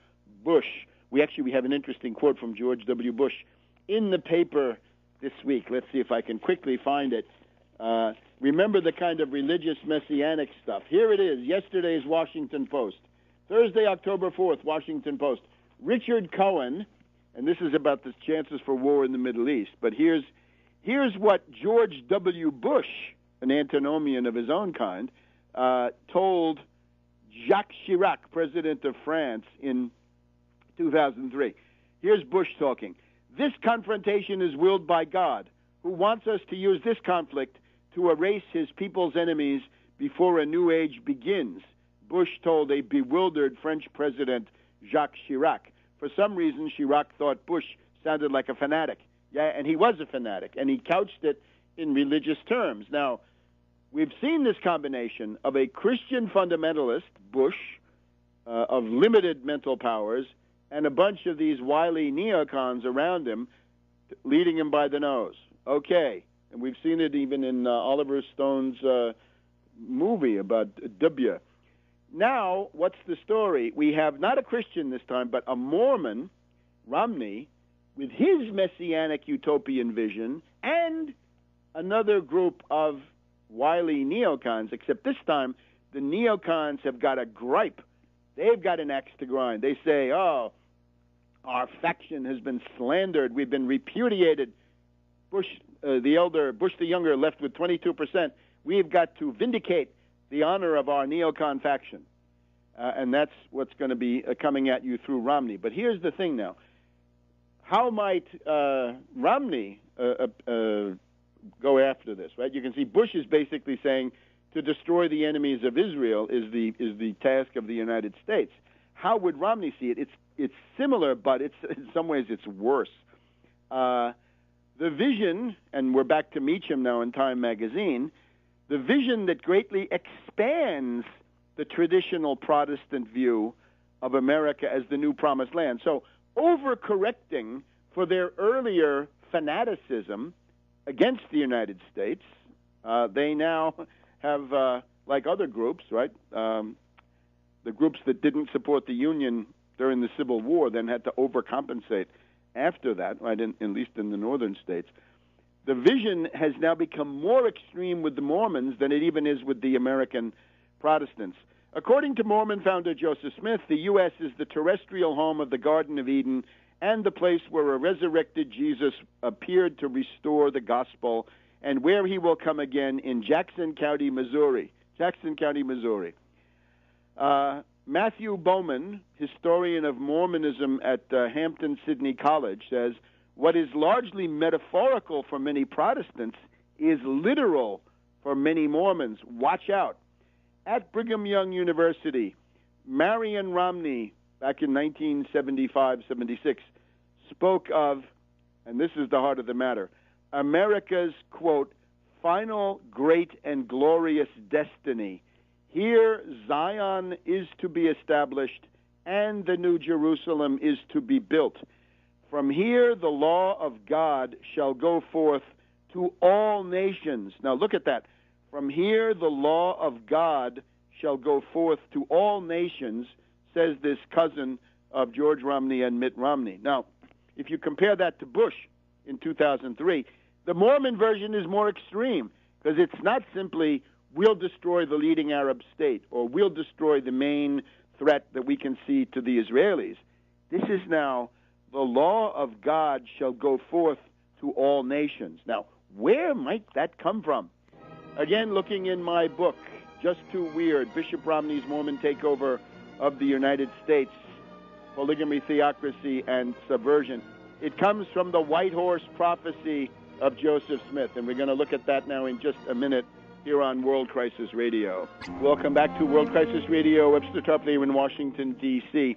Speaker 1: Bush. We have an interesting quote from George W. Bush in the paper this week. Let's see if I can quickly find it. Remember the kind of religious messianic stuff. Here it is, yesterday's Washington Post. Thursday, October 4th, Washington Post. Richard Cohen, and this is about the chances for war in the Middle East, but here's what George W. Bush, an antinomian of his own kind, told Jacques Chirac, president of France, in 2003. Here's Bush talking. This confrontation is willed by God, who wants us to use this conflict to erase his people's enemies before a new age begins, Bush told a bewildered French president, Jacques Chirac. For some reason, Chirac thought Bush sounded like a fanatic. Yeah, and he was a fanatic, and he couched it in religious terms. Now, we've seen this combination of a Christian fundamentalist, Bush, of limited mental powers, and a bunch of these wily neocons around him, leading him by the nose. Okay, and we've seen it even in Oliver Stone's movie about W. Now, what's the story? We have not a Christian this time, but a Mormon, Romney, with his messianic utopian vision, and another group of wily neocons, except this time the neocons have got a gripe. They've got an axe to grind. They say, oh, our faction has been slandered. We've been repudiated. Bush the Younger left with 22%. We've got to vindicate the honor of our neocon faction. And that's what's going to be coming at you through Romney. But here's the thing now. How might Romney go after this, right? You can see Bush is basically saying to destroy the enemies of Israel is the task of the United States. How would Romney see it? It's similar, but in some ways it's worse. The vision, and we're back to Meacham now in Time Magazine, the vision that greatly expands the traditional Protestant view of America as the new promised land. So overcorrecting for their earlier fanaticism against the United States, they now have, like other groups, right, the groups that didn't support the Union during the Civil War then had to overcompensate after that, right, at least in the northern states, the vision has now become more extreme with the Mormons than it even is with the American Protestants. According to Mormon founder Joseph Smith, the U.S. is the terrestrial home of the Garden of Eden and the place where a resurrected Jesus appeared to restore the gospel, and where he will come again in Jackson County, Missouri. Matthew Bowman, historian of Mormonism at Hampton-Sydney College, says, what is largely metaphorical for many Protestants is literal for many Mormons. Watch out. At Brigham Young University, Marion Romney, back in 1975-76, spoke of, and this is the heart of the matter, America's, quote, final great and glorious destiny. Here Zion is to be established and the New Jerusalem is to be built. From here the law of God shall go forth to all nations. Now look at that. From here the law of God shall go forth to all nations, says this cousin of George Romney and Mitt Romney. Now, if you compare that to Bush in 2003, the Mormon version is more extreme, because it's not simply we'll destroy the leading Arab state or we'll destroy the main threat that we can see to the Israelis. This is now the law of God shall go forth to all nations. Now, where might that come from? Again, looking in my book, Just Too Weird, Bishop Romney's Mormon Takeover of the United States, Polygamy, Theocracy, and Subversion. It comes from the White Horse Prophecy of Joseph Smith, and we're going to look at that now in just a minute here on World Crisis Radio. Welcome back to World Crisis Radio. Webster Tarpley in Washington, D.C.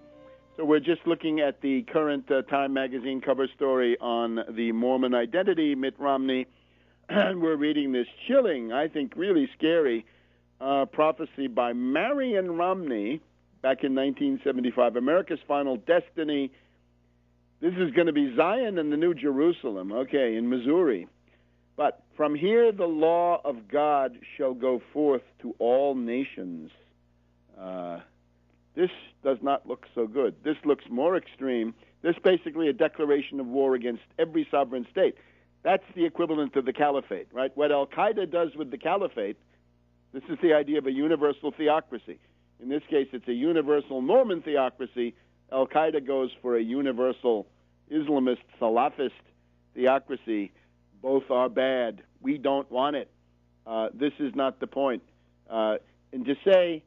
Speaker 1: So we're just looking at the current Time magazine cover story on the Mormon identity, Mitt Romney, and we're reading this chilling, I think really scary, prophecy by Marion Romney back in 1975, America's Final Destiny. This is going to be Zion and the New Jerusalem, okay, in Missouri. But from here the law of God shall go forth to all nations. This does not look so good. This looks more extreme. This is basically a declaration of war against every sovereign state. That's the equivalent of the caliphate, right? What Al-Qaeda does with the caliphate, this is the idea of a universal theocracy. In this case, it's a universal Mormon theocracy. Al-Qaeda goes for a universal Islamist, Salafist theocracy. Both are bad. We don't want it. This is not the point. And to say,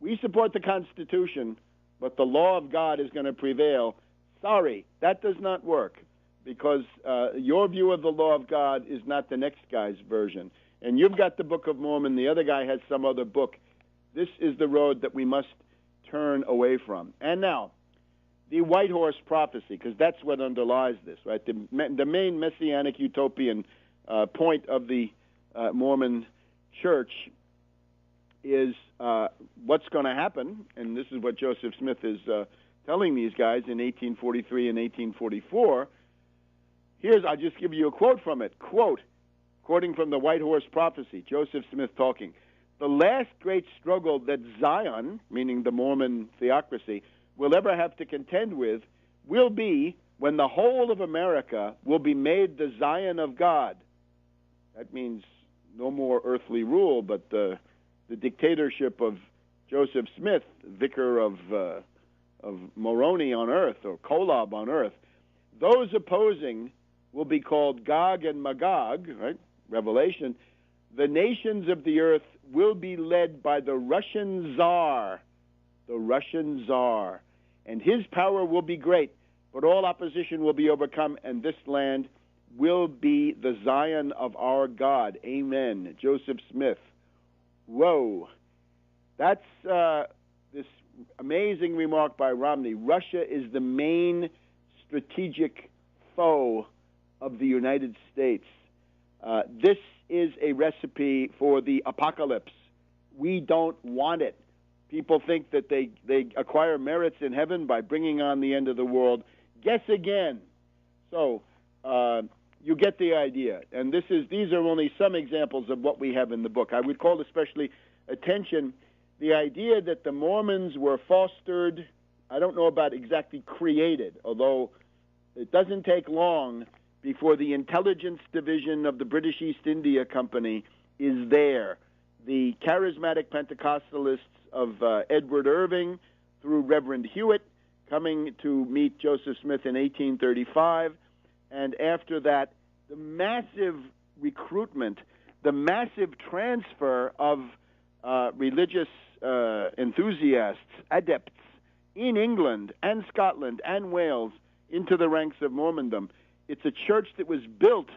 Speaker 1: we support the Constitution, but the law of God is going to prevail, sorry, that does not work, because your view of the law of God is not the next guy's version. And you've got the Book of Mormon. The other guy has some other book. This is the road that we must turn away from. And now, the White Horse Prophecy, because that's what underlies this, right? The main messianic utopian point of the Mormon Church is what's going to happen, and this is what Joseph Smith is telling these guys in 1843 and 1844. I'll just give you a quote from it. Quote, quoting from the White Horse Prophecy, Joseph Smith talking, the last great struggle that Zion, meaning the Mormon theocracy, will ever have to contend with will be when the whole of America will be made the Zion of God. That means no more earthly rule, but the dictatorship of Joseph Smith, vicar of Moroni on earth, or Kolob on earth. Those opposing will be called Gog and Magog, right? Revelation. The nations of the earth will be led by the Russian Tsar, and his power will be great, but all opposition will be overcome, and this land will be the Zion of our God. Amen. Joseph Smith. Whoa. That's this amazing remark by Romney. Russia is the main strategic foe of the United States. This is a recipe for the apocalypse. We don't want it. People think that they acquire merits in heaven by bringing on the end of the world. Guess again. So you get the idea. And these are only some examples of what we have in the book. I would call especially attention the idea that the Mormons were fostered, I don't know about exactly created, although it doesn't take long before the intelligence division of the British East India Company is there. The charismatic Pentecostalists of Edward Irving through Reverend Hewitt coming to meet Joseph Smith in 1835, and after that, the massive recruitment, the massive transfer of religious enthusiasts, adepts, in England and Scotland and Wales into the ranks of Mormondom. It's a church that was built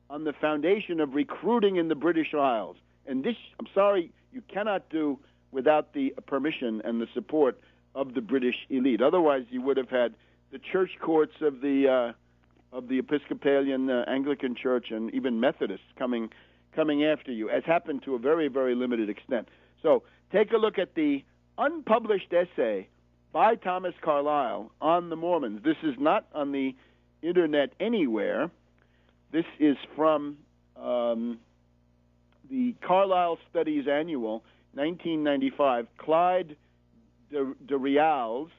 Speaker 1: on the foundation of recruiting in the British Isles. And this, I'm sorry, you cannot do without the permission and the support of the British elite. Otherwise, you would have had the church courts of the Episcopalian Anglican Church and even Methodists coming after you, as happened to a very, very limited extent. So take a look at the unpublished essay by Thomas Carlyle on the Mormons. This is not on the internet anywhere. This is from the Carlyle Studies Annual, 1995. Clyde de Reals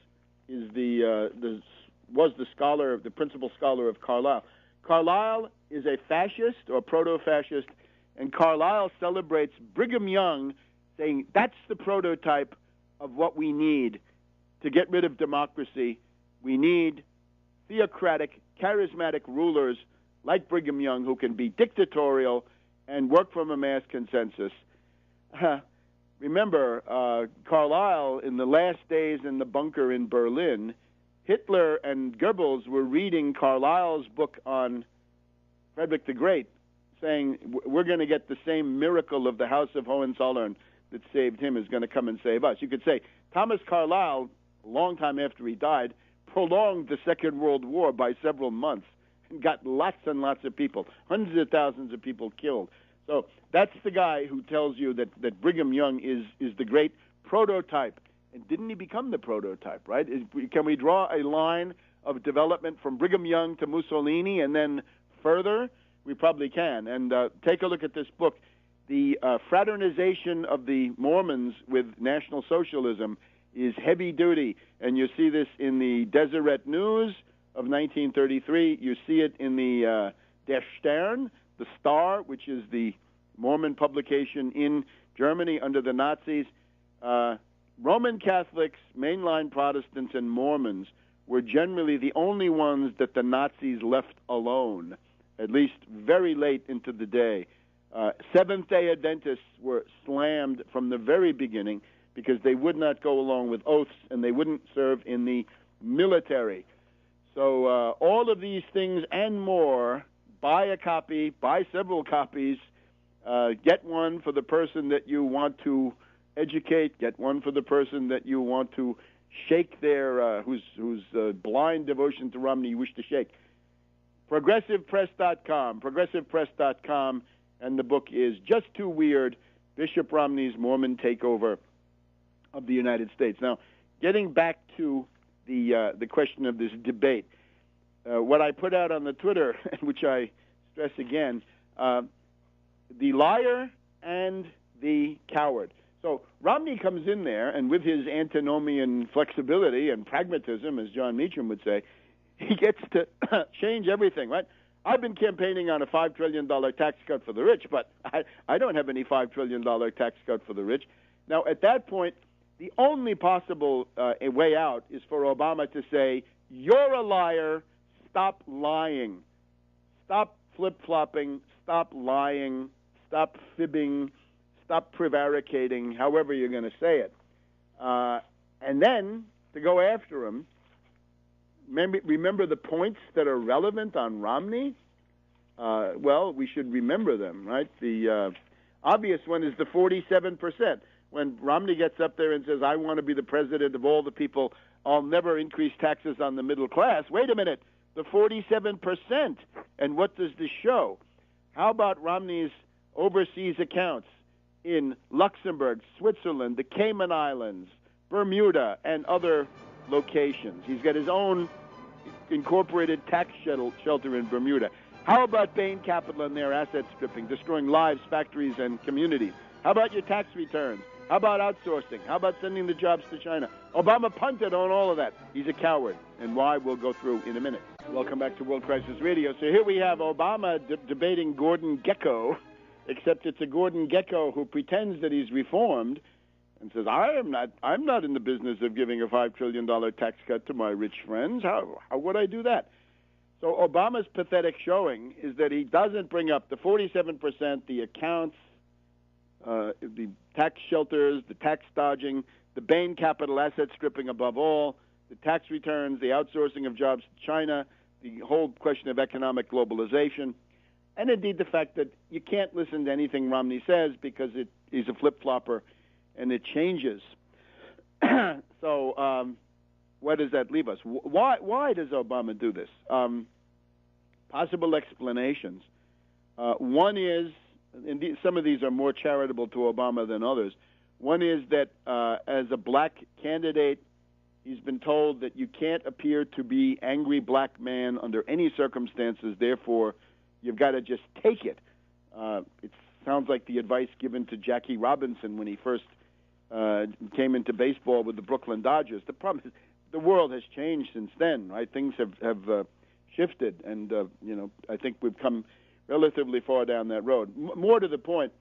Speaker 1: is was the scholar, the principal scholar of Carlyle. Carlyle is a fascist or proto-fascist, and Carlyle celebrates Brigham Young, saying that's the prototype of what we need to get rid of democracy. We need theocratic, charismatic rulers like Brigham Young who can be dictatorial and work from a mass consensus. Remember, Carlyle, in the last days in the bunker in Berlin, Hitler and Goebbels were reading Carlyle's book on Frederick the Great, saying, we're going to get the same miracle of the House of Hohenzollern that saved him is going to come and save us. You could say Thomas Carlyle, a long time after he died, prolonged the Second World War by several months and got lots and lots of people, hundreds of thousands of people killed. So that's the guy who tells you that Brigham Young is the great prototype. And didn't he become the prototype, right? Can we draw a line of development from Brigham Young to Mussolini and then further? We probably can. And take a look at this book. The fraternization of the Mormons with National Socialism is heavy duty. And you see this in the Deseret News of 1933. You see it in the Der Stern, the Star, which is the Mormon publication in Germany under the Nazis. Roman Catholics, mainline Protestants, and Mormons were generally the only ones that the Nazis left alone, at least very late into the day. Seventh-day Adventists were slammed from the very beginning because they would not go along with oaths and they wouldn't serve in the military. So all of these things and more, buy a copy, buy several copies, get one for the person that you want to educate, get one for the person that you want to shake their, whose blind devotion to Romney you wish to shake. Progressivepress.com, and the book is Just Too Weird, Bishop Romney's Mormon Takeover of the United States. Now, getting back to the question of this debate, what I put out on the Twitter, which I stress again, the liar and the coward. So Romney comes in there, and with his antinomian flexibility and pragmatism, as John Meacham would say, he gets to change everything, right? I've been campaigning on a $5 trillion tax cut for the rich, but I don't have any $5 trillion tax cut for the rich. Now, at that point, the only possible way out is for Obama to say, you're a liar, stop lying. Stop flip-flopping, stop lying, stop fibbing, stop prevaricating, however you're going to say it. And then, to go after him, remember the points that are relevant on Romney? Well, we should remember them, right? The obvious one is the 47%. When Romney gets up there and says, I want to be the president of all the people, I'll never increase taxes on the middle class. Wait a minute, the 47%. And what does this show? How about Romney's overseas accounts in Luxembourg, Switzerland, the Cayman Islands, Bermuda, and other locations? He's got his own incorporated tax shelter in Bermuda. How about Bain Capital and their asset stripping, destroying lives, factories, and communities? How about your tax returns? How about outsourcing? How about sending the jobs to China? Obama punted on all of that. He's a coward. And why, we'll go through in a minute. Welcome back to World Crisis Radio. So here we have Obama debating Gordon Gekko, except it's a Gordon Gekko who pretends that he's reformed and says, I'm not in the business of giving a $5 trillion tax cut to my rich friends. How would I do that? So Obama's pathetic showing is that he doesn't bring up the 47%, the accounts, the tax shelters, the tax dodging, the Bain capital asset stripping above all, the tax returns, the outsourcing of jobs to China, the whole question of economic globalization, and indeed the fact that you can't listen to anything Romney says because he's a flip-flopper and it changes. So where does that leave us? Why does Obama do this? Possible explanations. One is, and some of these are more charitable to Obama than others. One is that as a black candidate, he's been told that you can't appear to be angry black man under any circumstances. Therefore, you've got to just take it. It sounds like the advice given to Jackie Robinson when he first came into baseball with the Brooklyn Dodgers. The problem is the world has changed since then, right? Things have shifted, and I think we've come relatively far down that road. More to the point,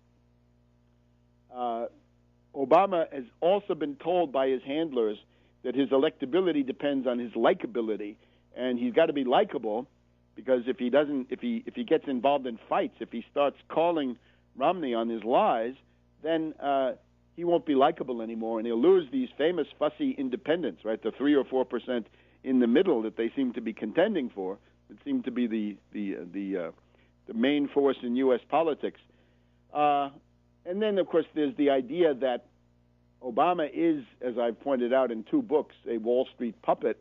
Speaker 1: Obama has also been told by his handlers that his electability depends on his likability, and he's got to be likable, because if he gets involved in fights, if he starts calling Romney on his lies, then he won't be likable anymore, and he'll lose these famous fussy independents, right? The 3 or 4% in the middle that they seem to be contending for, that seem to be the main force in U.S. politics. And then, of course, there's the idea that Obama is, as I've pointed out in 2 books, a Wall Street puppet,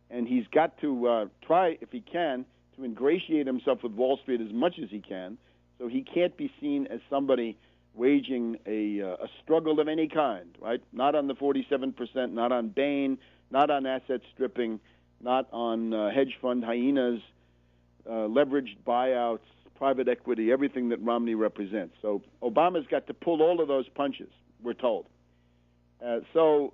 Speaker 1: and he's got to try, if he can, to ingratiate himself with Wall Street as much as he can, so he can't be seen as somebody waging a struggle of any kind, right? Not on the 47%, not on Bain, not on asset stripping, not on hedge fund hyenas, leveraged buyouts, private equity, everything that Romney represents. So Obama's got to pull all of those punches, we're told. So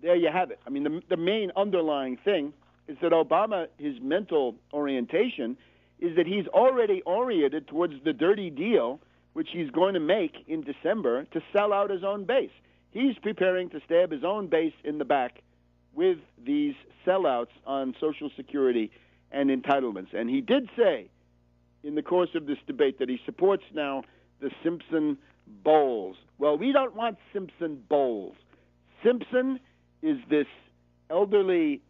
Speaker 1: there you have it. I mean, the main underlying thing is that Obama, his mental orientation, is that he's already oriented towards the dirty deal, which he's going to make in December to sell out his own base. He's preparing to stab his own base in the back with these sellouts on Social Security and entitlements. And he did say in the course of this debate that he supports now the Simpson Bowles. Well, we don't want Simpson Bowles. Simpson is this elderly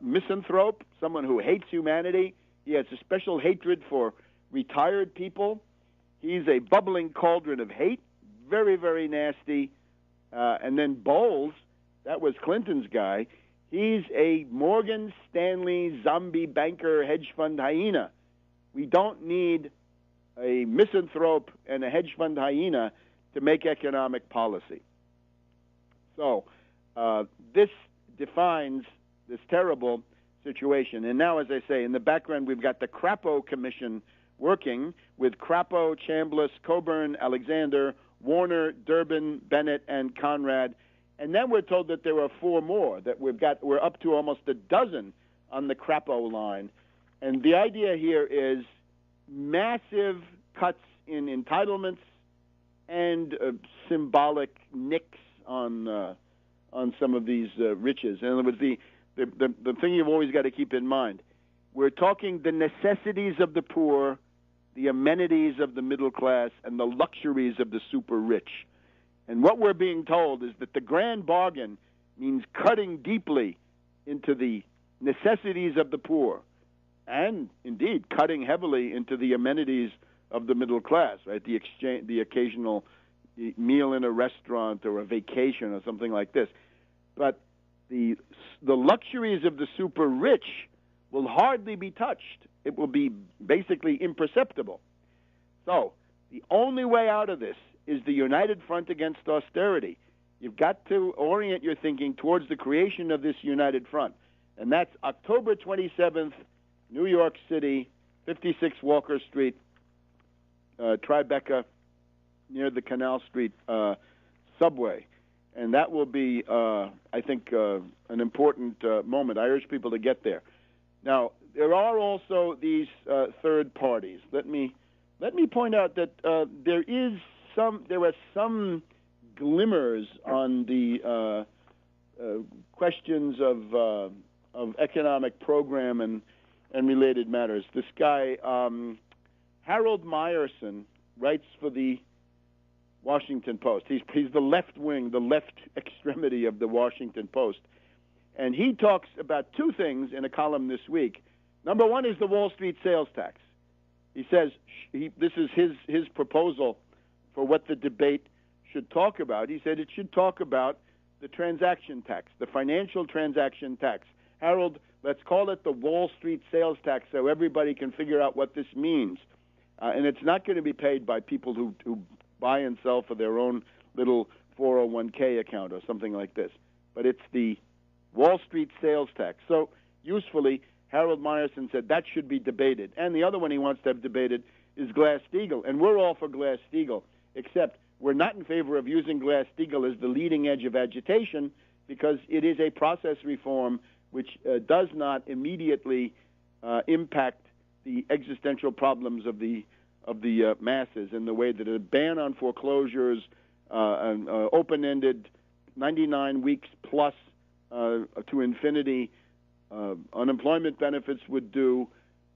Speaker 1: misanthrope, someone who hates humanity. He has a special hatred for retired people. He's a bubbling cauldron of hate, very, very nasty. And then Bowles, that was Clinton's guy, he's a Morgan Stanley zombie banker hedge fund hyena. We don't need a misanthrope and a hedge fund hyena to make economic policy. So this defines this terrible situation. And now, as I say, in the background, we've got the Crapo Commission working with Crapo, Chambliss, Coburn, Alexander, Warner, Durbin, Bennett, and Conrad. And then we're told that there are 4 more, that we're up to almost a dozen on the Crapo line. And the idea here is massive cuts in entitlements and symbolic nicks on some of these riches. And it was the thing you've always got to keep in mind. We're talking the necessities of the poor, the amenities of the middle class, and the luxuries of the super rich. And what we're being told is that the grand bargain means cutting deeply into the necessities of the poor, and indeed cutting heavily into the amenities of the middle class, right? The occasional meal in a restaurant or a vacation or something like this. But the luxuries of the super rich will hardly be touched. It will be basically imperceptible. So the only way out of this is the United Front Against Austerity. You've got to orient your thinking towards the creation of this United Front. And that's October 27th, New York City, 56 Walker Street, Tribeca, near the Canal Street subway. And that will be, I think, an important moment. I urge people to get there. Now, there are also these third parties. Let me point out that there are some glimmers on the questions of economic program and related matters. This guy Harold Meyerson writes for the Washington Post. He's the left wing, the left extremity of the Washington Post. And he talks about two things in a column this week. Number one is the Wall Street sales tax. He says this is his proposal for what the debate should talk about. He said it should talk about the transaction tax, the financial transaction tax. Harold, let's call it the Wall Street sales tax so everybody can figure out what this means. And it's not going to be paid by people who buy and sell for their own little 401k account or something like this. But it's the Wall Street sales tax. So usefully, Harold Meyerson said that should be debated. And the other one he wants to have debated is Glass-Steagall. And we're all for Glass-Steagall, except we're not in favor of using Glass-Steagall as the leading edge of agitation because it is a process reform which does not immediately impact the existential problems of the masses in the way that a ban on foreclosures, an open-ended 99 weeks plus to infinity unemployment benefits would do,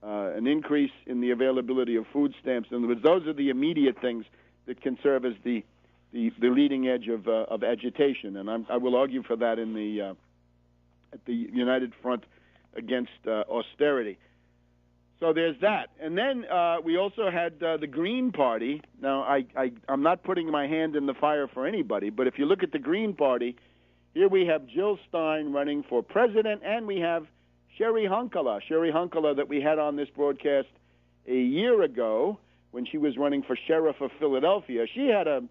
Speaker 1: an increase in the availability of food stamps. In other words, those are the immediate things that can serve as the leading edge of agitation. And I will argue for that in at the United Front Against Austerity. So there's that. And then we also had the Green Party. Now, I'm not putting my hand in the fire for anybody, but if you look at the Green Party, here we have Jill Stein running for president, and we have Sherry Hunkala that we had on this broadcast a year ago when she was running for sheriff of Philadelphia. She had a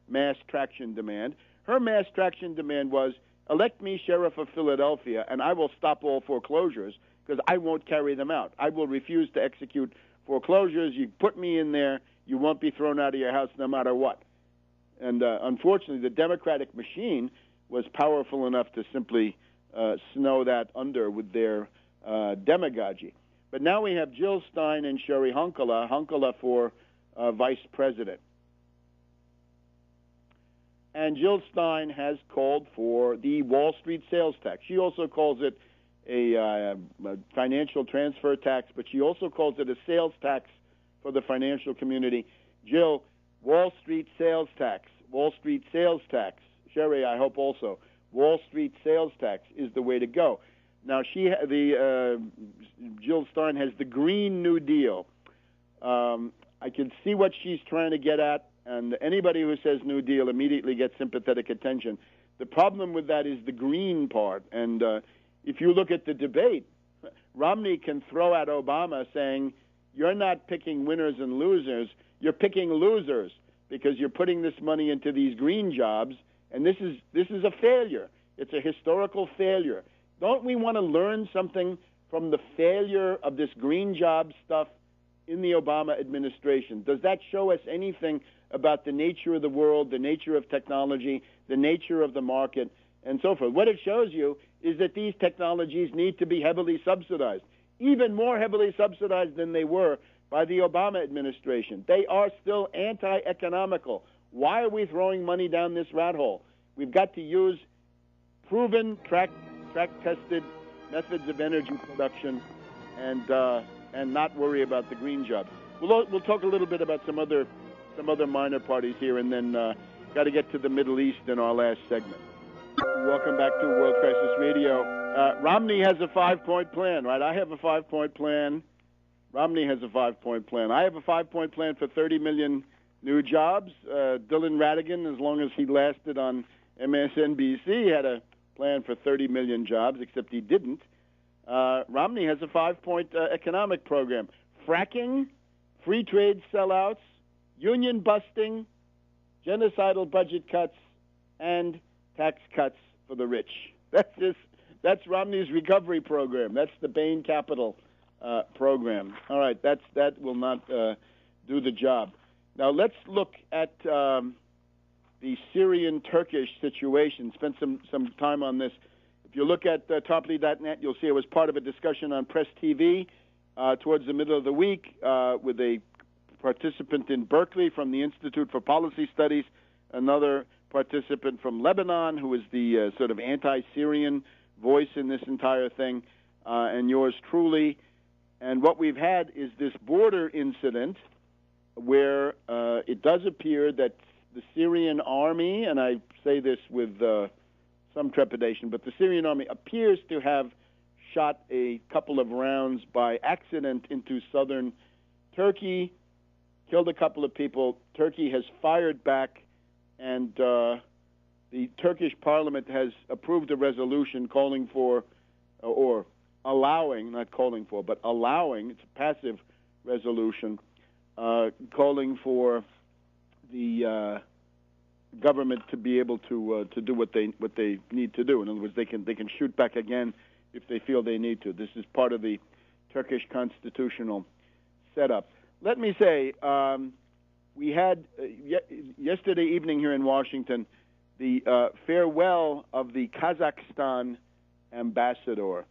Speaker 1: mass traction demand. Her mass traction demand was, elect me sheriff of Philadelphia, and I will stop all foreclosures because I won't carry them out. I will refuse to execute foreclosures. You put me in there, you won't be thrown out of your house no matter what. And unfortunately, the Democratic machine was powerful enough to simply snow that under with their demagogy. But now we have Jill Stein and Sherry Hunkala for vice president. And Jill Stein has called for the Wall Street sales tax. She also calls it a financial transfer tax, but she also calls it a sales tax for the financial community. Jill, Wall Street sales tax, Wall Street sales tax. Sherry, I hope also, Wall Street sales tax is the way to go. Now, Jill Stein has the Green New Deal. I can see what she's trying to get at, and anybody who says New Deal immediately gets sympathetic attention. The problem with that is the green part, and if you look at the debate, Romney can throw at Obama saying, you're not picking winners and losers, you're picking losers because you're putting this money into these green jobs, and this is a failure. It's a historical failure. Don't we want to learn something from the failure of this green job stuff in the Obama administration? Does that show us anything about the nature of the world, the nature of technology, the nature of the market, and so forth? What it shows you is that these technologies need to be heavily subsidized, even more heavily subsidized than they were by the Obama administration. They are still anti-economical. Why are we throwing money down this rat hole? We've got to use proven, track-tested methods of energy production and not worry about the green jobs. We'll talk a little bit about some other minor parties here, and then got to get to the Middle East in our last segment. Welcome back to World Crisis Radio. Romney has a 5-point plan, right? I have a 5-point plan. Romney has a 5-point plan. I have a 5-point plan for 30 million new jobs. Dylan Ratigan, as long as he lasted on MSNBC, had a plan for 30 million jobs, except he didn't. Romney has a 5-point economic program. Fracking, free trade sellouts, union busting, genocidal budget cuts, and tax cuts for the rich. That's Romney's recovery program. That's the Bain Capital program. All right, that will not do the job. Now let's look at the Syrian-Turkish situation. Spent some time on this If you look at Tarpley.net, you'll see it was part of a discussion on Press TV towards the middle of the week with a participant in Berkeley from the Institute for Policy Studies, another participant from Lebanon who is the sort of anti-Syrian voice in this entire thing, and yours truly. And what we've had is this border incident where it does appear that the Syrian army, and I say this with some trepidation, but the Syrian army appears to have shot a couple of rounds by accident into southern Turkey, killed a couple of people. Turkey has fired back, and the Turkish parliament has approved a resolution calling for, or allowing, not calling for, but allowing, it's a passive resolution, calling for the government to be able to do what they need to do. In other words, they can shoot back again if they feel they need to. This is part of the Turkish constitutional setup. Let me say, we had yesterday evening here in Washington the farewell of the Kazakhstan ambassador.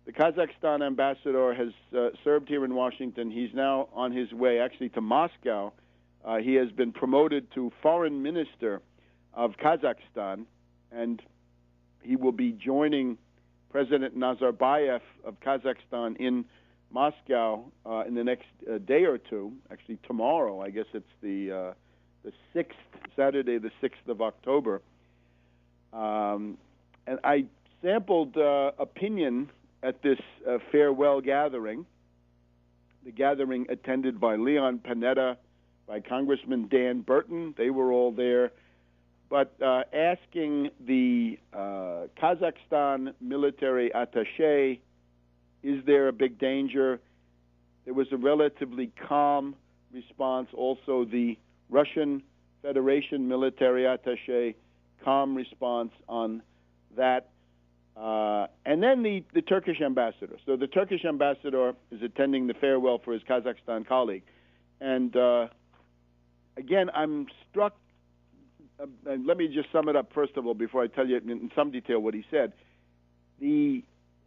Speaker 1: The Kazakhstan ambassador has served here in Washington. He's now on his way actually to Moscow. He has been promoted to foreign minister of Kazakhstan, and he will be joining President Nazarbayev of Kazakhstan in Moscow in the next day or two. Actually, tomorrow. I guess it's the 6th, Saturday, the 6th of October. And I sampled opinion at this farewell gathering, the gathering attended by Leon Panetta, by Congressman Dan Burton. They were all there. But asking the Kazakhstan military attaché, is there a big danger? There was a relatively calm response. Also, the Russian Federation military attaché, calm response on that. And then the Turkish ambassador. So the Turkish ambassador is attending the farewell for his Kazakhstan colleague. And again, I'm struck. Let me just sum it up first of all before I tell you in some detail what he said. The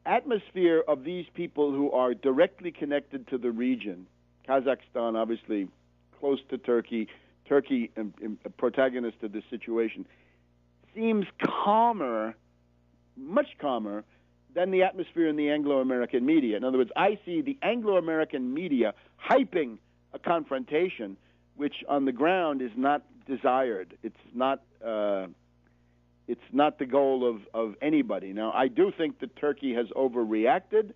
Speaker 1: atmosphere of these people who are directly connected to the region, Kazakhstan obviously close to Turkey, Turkey a protagonist of this situation, seems calmer, much calmer, than the atmosphere in the Anglo-American media. In other words, I see the Anglo-American media hyping a confrontation which on the ground is not desired. It's not the goal of anybody. Now, I do think that Turkey has overreacted,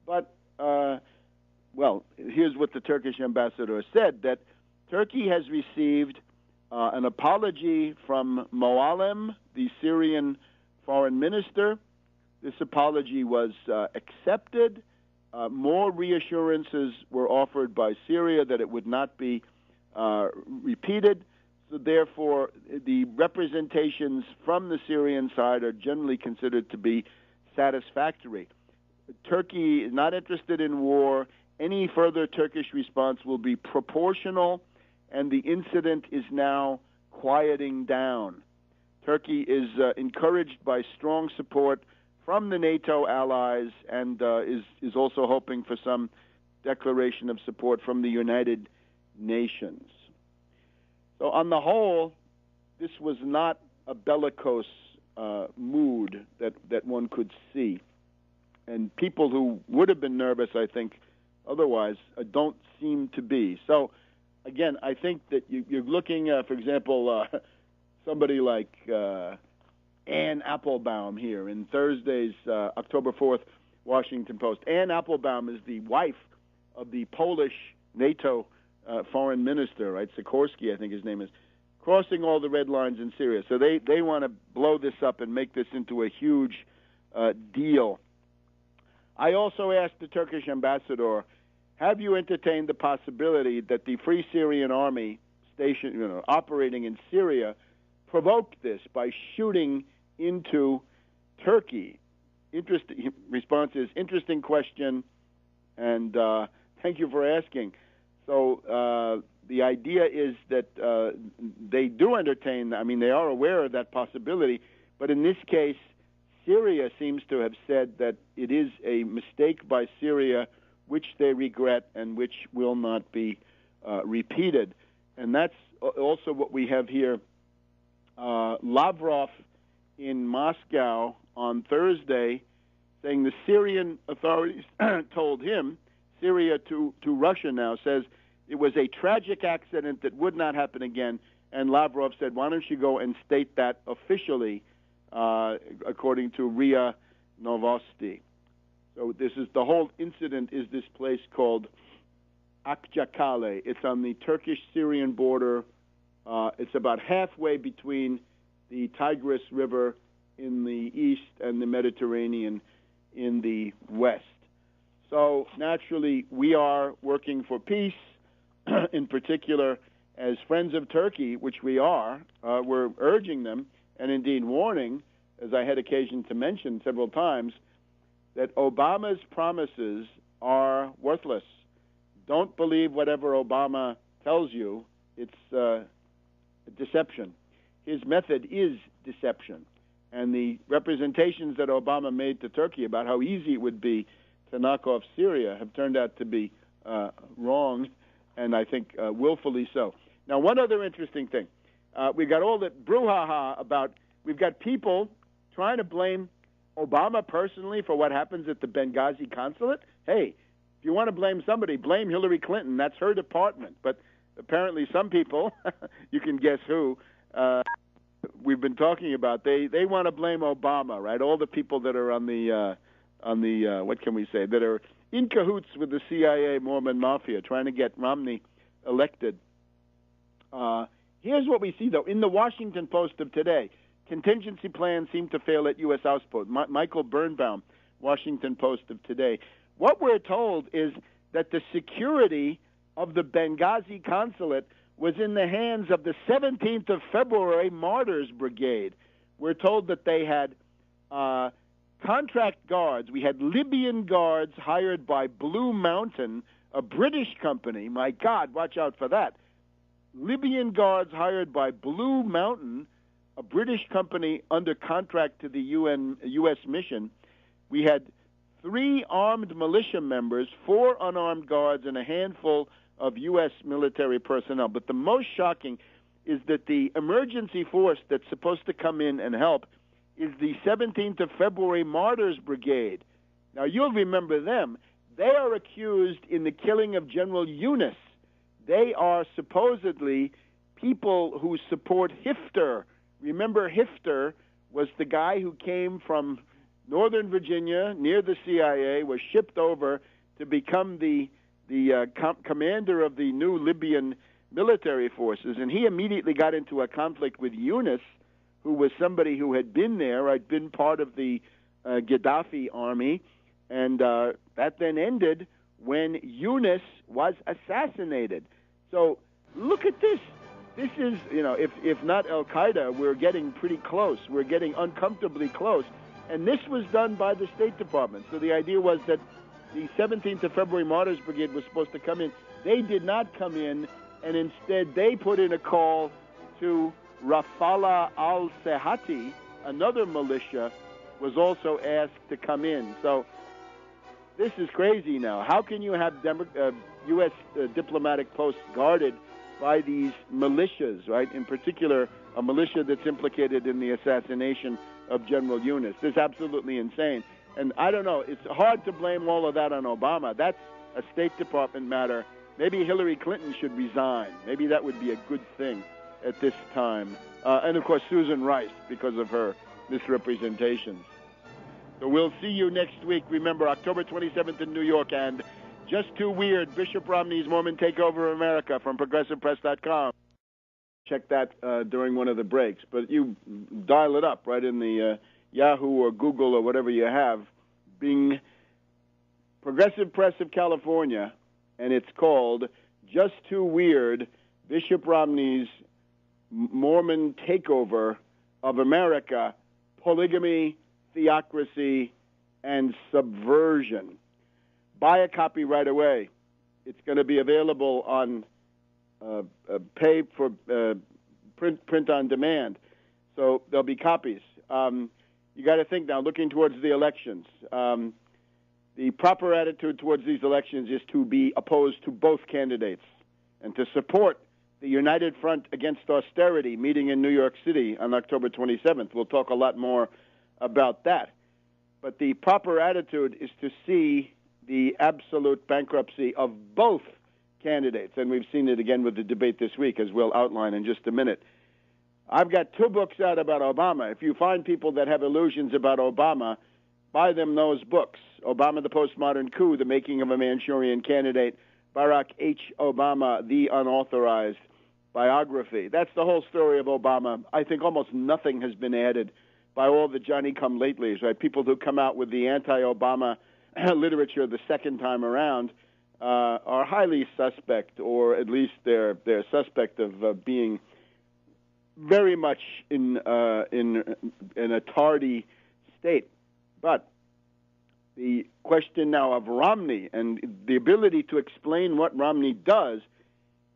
Speaker 1: but, well, here's what the Turkish ambassador said, that Turkey has received an apology from Moallem, the Syrian foreign minister. This apology was accepted. More reassurances were offered by Syria that it would not be repeated. So therefore, the representations from the Syrian side are generally considered to be satisfactory. Turkey is not interested in war. Any further Turkish response will be proportional, and the incident is now quieting down. Turkey is encouraged by strong support from the NATO allies and is also hoping for some declaration of support from the United Nations. So on the whole, this was not a bellicose mood that one could see. And people who would have been nervous, I think, otherwise, don't seem to be. So, again, I think that you're looking, for example, somebody like Anne Applebaum here in Thursday's October 4th Washington Post. Anne Applebaum is the wife of the Polish NATO foreign minister, right? Sikorsky, I think his name is, crossing all the red lines in Syria. So they want to blow this up and make this into a huge deal. I also asked the Turkish ambassador, have you entertained the possibility that the Free Syrian Army station, operating in Syria, provoked this by shooting into Turkey? Interesting response is, interesting question, and thank you for asking. So the idea is that they do entertain, they are aware of that possibility, but in this case, Syria seems to have said that it is a mistake by Syria, which they regret and which will not be repeated. And that's also what we have here. Lavrov in Moscow on Thursday saying the Syrian authorities told him, Syria to Russia now, says it was a tragic accident that would not happen again. And Lavrov said, why don't you go and state that officially, according to RIA Novosti. So this is the whole incident is this place called Akçakale. It's on the Turkish-Syrian border. It's about halfway between the Tigris River in the east and the Mediterranean in the west. So naturally, we are working for peace, in particular, as friends of Turkey, which we are. We're urging them, and indeed warning, as I had occasion to mention several times, that Obama's promises are worthless. Don't believe whatever Obama tells you. It's deception. His method is deception. And the representations that Obama made to Turkey about how easy it would be to knock off Syria have turned out to be wrong, and I think willfully so. Now, one other interesting thing. We've got all that brouhaha about, we've got people trying to blame Obama personally for what happens at the Benghazi consulate. Hey, if you want to blame somebody, blame Hillary Clinton. That's her department. But apparently some people, you can guess who, we've been talking about, they want to blame Obama, right? All the people that are on the what can we say, that are in cahoots with the CIA Mormon Mafia, trying to get Romney elected. Here's what we see, though. In the Washington Post of today, contingency plans seem to fail at U.S. Outpost. Michael Birnbaum, Washington Post of today. What we're told is that the security of the Benghazi consulate was in the hands of the 17th of February Martyrs Brigade. We're told that they had contract guards. We had Libyan guards hired by Blue Mountain, a British company. My God, watch out for that. Libyan guards hired by Blue Mountain, a British company under contract to the U.S. mission. We had 3 armed militia members, 4 unarmed guards, and a handful of U.S. military personnel. But the most shocking is that the emergency force that's supposed to come in and help is the 17th of February Martyrs Brigade. Now, you'll remember them. They are accused in the killing of General Yunus. They are supposedly people who support Hifter. Remember, Hifter was the guy who came from Northern Virginia near the CIA, was shipped over to become the commander of the new Libyan military forces, and he immediately got into a conflict with Yunus, who was somebody who had been there, had been part of the Gaddafi army, and that then ended when Yunus was assassinated. So look at this. This is, if not Al-Qaeda, we're getting pretty close. We're getting uncomfortably close. And this was done by the State Department. So the idea was that the 17th of February Martyrs Brigade was supposed to come in. They did not come in, and instead they put in a call to Rafala al-Sehati, another militia, was also asked to come in. So this is crazy now. How can you have U.S. diplomatic posts guarded by these militias, right? In particular, a militia that's implicated in the assassination of General Yunus. This is absolutely insane. And I don't know, it's hard to blame all of that on Obama. That's a State Department matter. Maybe Hillary Clinton should resign. Maybe that would be a good thing at this time. And, of course, Susan Rice, because of her misrepresentations. So we'll see you next week. Remember, October 27th in New York. And Just Too Weird, Bishop Romney's Mormon Takeover of America from ProgressivePress.com. Check that during one of the breaks. But you dial it up right in the Yahoo or Google or whatever you have. Bing Progressive Press of California, and it's called Just Too Weird, Bishop Romney's Mormon Takeover of America, Polygamy, Theocracy, and Subversion. Buy a copy right away. It's going to be available on pay for print on demand. So there'll be copies. you got to think now, looking towards the elections. The proper attitude towards these elections is to be opposed to both candidates and to support the United Front Against Austerity meeting in New York City on October 27th. We'll talk a lot more about that. But the proper attitude is to see the absolute bankruptcy of both candidates. And we've seen it again with the debate this week, as we'll outline in just a minute. I've got 2 books out about Obama. If you find people that have illusions about Obama, buy them those books. Obama, the Postmodern Coup, The Making of a Manchurian Candidate, Barack H. Obama, The Unauthorized Biography. That's the whole story of Obama. I think almost nothing has been added by all the Johnny-come-latelys, right? People who come out with the anti-Obama literature the second time around are highly suspect, or at least they're suspect of being very much in a tardy state. But the question now of Romney and the ability to explain what Romney does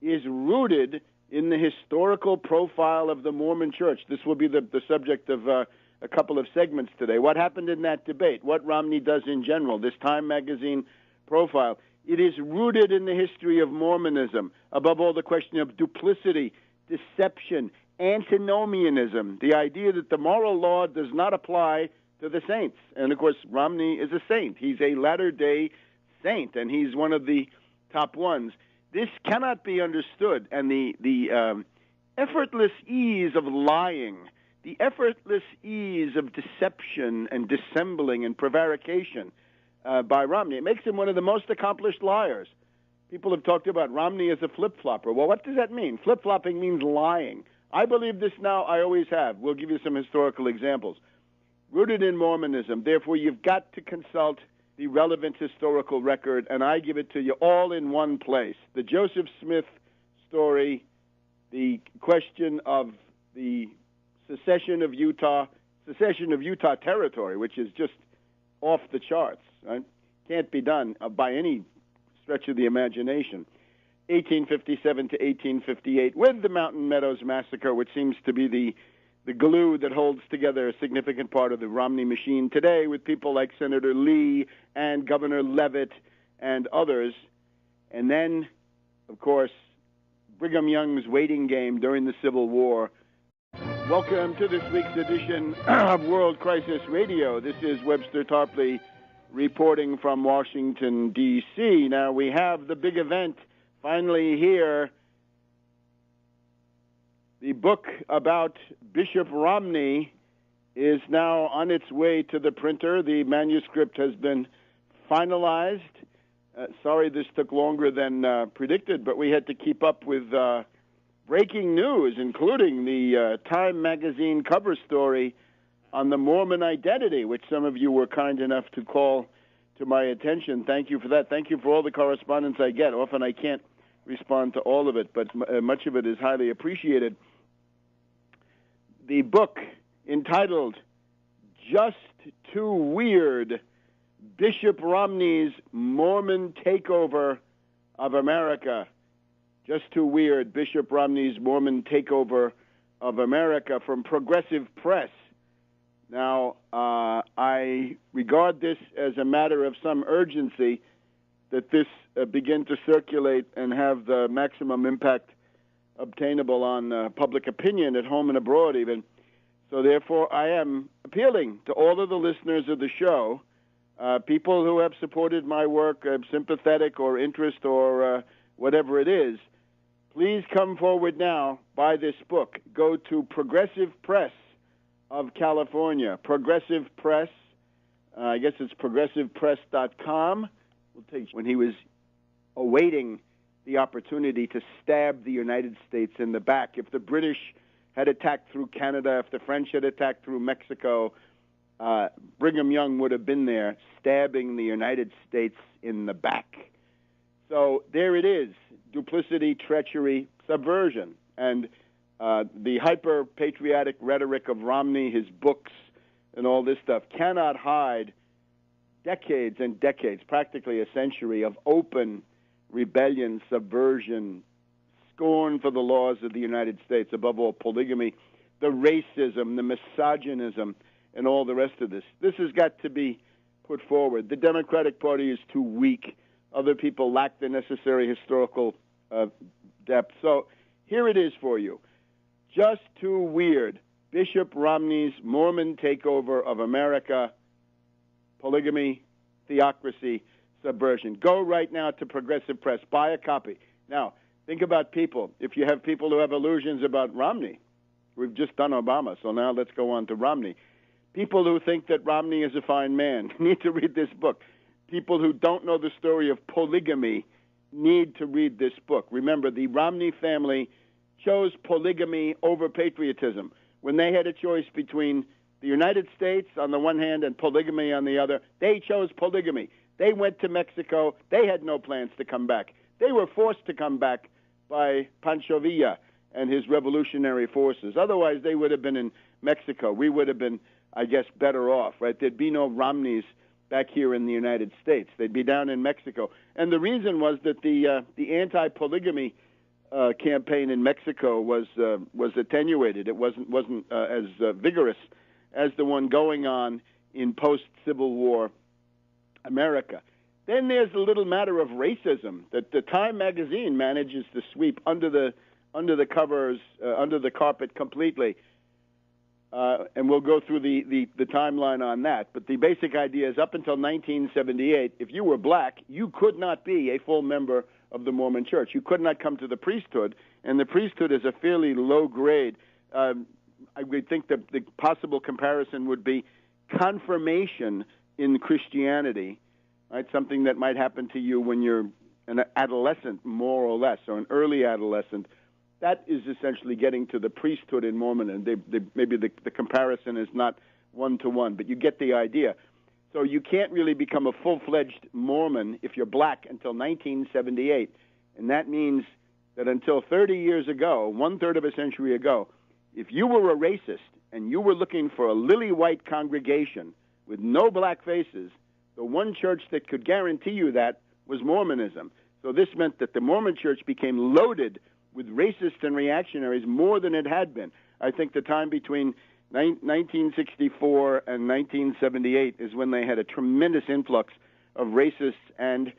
Speaker 1: is rooted in the historical profile of the Mormon Church. This will be the subject of a couple of segments today. What happened in that debate, what Romney does in general, this Time magazine profile, it is rooted in the history of Mormonism. Above all, the question of duplicity, deception, antinomianism, the idea that the moral law does not apply to the saints. And, of course, Romney is a saint. He's a latter-day saint, and he's one of the top ones. This cannot be understood, and the effortless ease of lying, the effortless ease of deception and dissembling and prevarication by Romney, it makes him one of the most accomplished liars. People have talked about Romney as a flip-flopper. Well, what does that mean? Flip-flopping means lying. I believe this now. I always have. We'll give you some historical examples. Rooted in Mormonism, therefore, you've got to consult the relevant historical record, and I give it to you all in one place. The Joseph Smith story, the question of the secession of Utah territory, which is just off the charts, right? Can't be done by any stretch of the imagination. 1857 to 1858, with the Mountain Meadows Massacre, which seems to be the glue that holds together a significant part of the Romney machine today, with people like Senator Lee and Governor Leavitt and others. And then, of course, Brigham Young's waiting game during the Civil War. Welcome to this week's edition of World Crisis Radio. This is Webster Tarpley reporting from Washington, D.C. Now, we have the big event finally here. The book about Bishop Romney is now on its way to the printer. The manuscript has been finalized. Sorry this took longer than predicted, but we had to keep up with breaking news, including the Time magazine cover story on the Mormon identity, which some of you were kind enough to call to my attention. Thank you for that. Thank you for all the correspondence I get. Often I can't respond to all of it, but much of it is highly appreciated. The book entitled Just Too Weird, Bishop Romney's Mormon Takeover of America. Just Too Weird, Bishop Romney's Mormon Takeover of America, from Progressive Press. Now, I regard this as a matter of some urgency, that this begin to circulate and have the maximum impact obtainable on public opinion at home and abroad even. So therefore, I am appealing to all of the listeners of the show, people who have supported my work, sympathetic or interest or whatever it is. Please come forward now, buy this book. Go to Progressive Press of California. Progressive Press, I guess it's progressivepress.com. When he was awaiting the opportunity to stab the United States in the back. If the British had attacked through Canada, if the French had attacked through Mexico, Brigham Young would have been there stabbing the United States in the back. So there it is, duplicity, treachery, subversion. And the hyper-patriotic rhetoric of Romney, his books, and all this stuff cannot hide decades and decades, practically a century, of open rebellion, subversion, scorn for the laws of the United States, above all polygamy, the racism, the misogynism, and all the rest of this. This has got to be put forward. The Democratic Party is too weak. Other people lack the necessary historical depth. So here it is for you. Just too weird. Bishop Romney's Mormon takeover of America, polygamy, theocracy, subversion. Go right now to Progressive Press. Buy a copy. Now, think about people. If you have people who have illusions about Romney, we've just done Obama, so now let's go on to Romney. People who think that Romney is a fine man need to read this book. People who don't know the story of polygamy need to read this book. Remember, the Romney family chose polygamy over patriotism. When they had a choice between the United States on the one hand and polygamy on the other, they chose polygamy. They went to Mexico. They had no plans to come back. They were forced to come back by Pancho Villa and his revolutionary forces. Otherwise, they would have been in Mexico. We would have been, I guess, better off, right? There'd be no Romneys back here in the United States. They'd be down in Mexico. And the reason was that the anti-polygamy campaign in Mexico was attenuated. It wasn't as vigorous as the one going on in post-Civil War America. Then there's the little matter of racism that the Time magazine manages to sweep under the covers, under the carpet completely. And we'll go through the timeline on that. But the basic idea is up until 1978, if you were black, you could not be a full member of the Mormon Church. You could not come to the priesthood, and the priesthood is a fairly low grade. I would think that the possible comparison would be confirmation in Christianity, right? Something that might happen to you when you're an adolescent, more or less, or an early adolescent. That is essentially getting to the priesthood in Mormonism. Maybe the comparison is not one-to-one, but you get the idea. So you can't really become a full-fledged Mormon if you're black until 1978. And that means that until 30 years ago, one-third of a century ago, if you were a racist and you were looking for a lily-white congregation with no black faces, the one church that could guarantee you that was Mormonism. So this meant that the Mormon church became loaded with racists and reactionaries more than it had been. I think the time between 1964 and 1978 is when they had a tremendous influx of racists and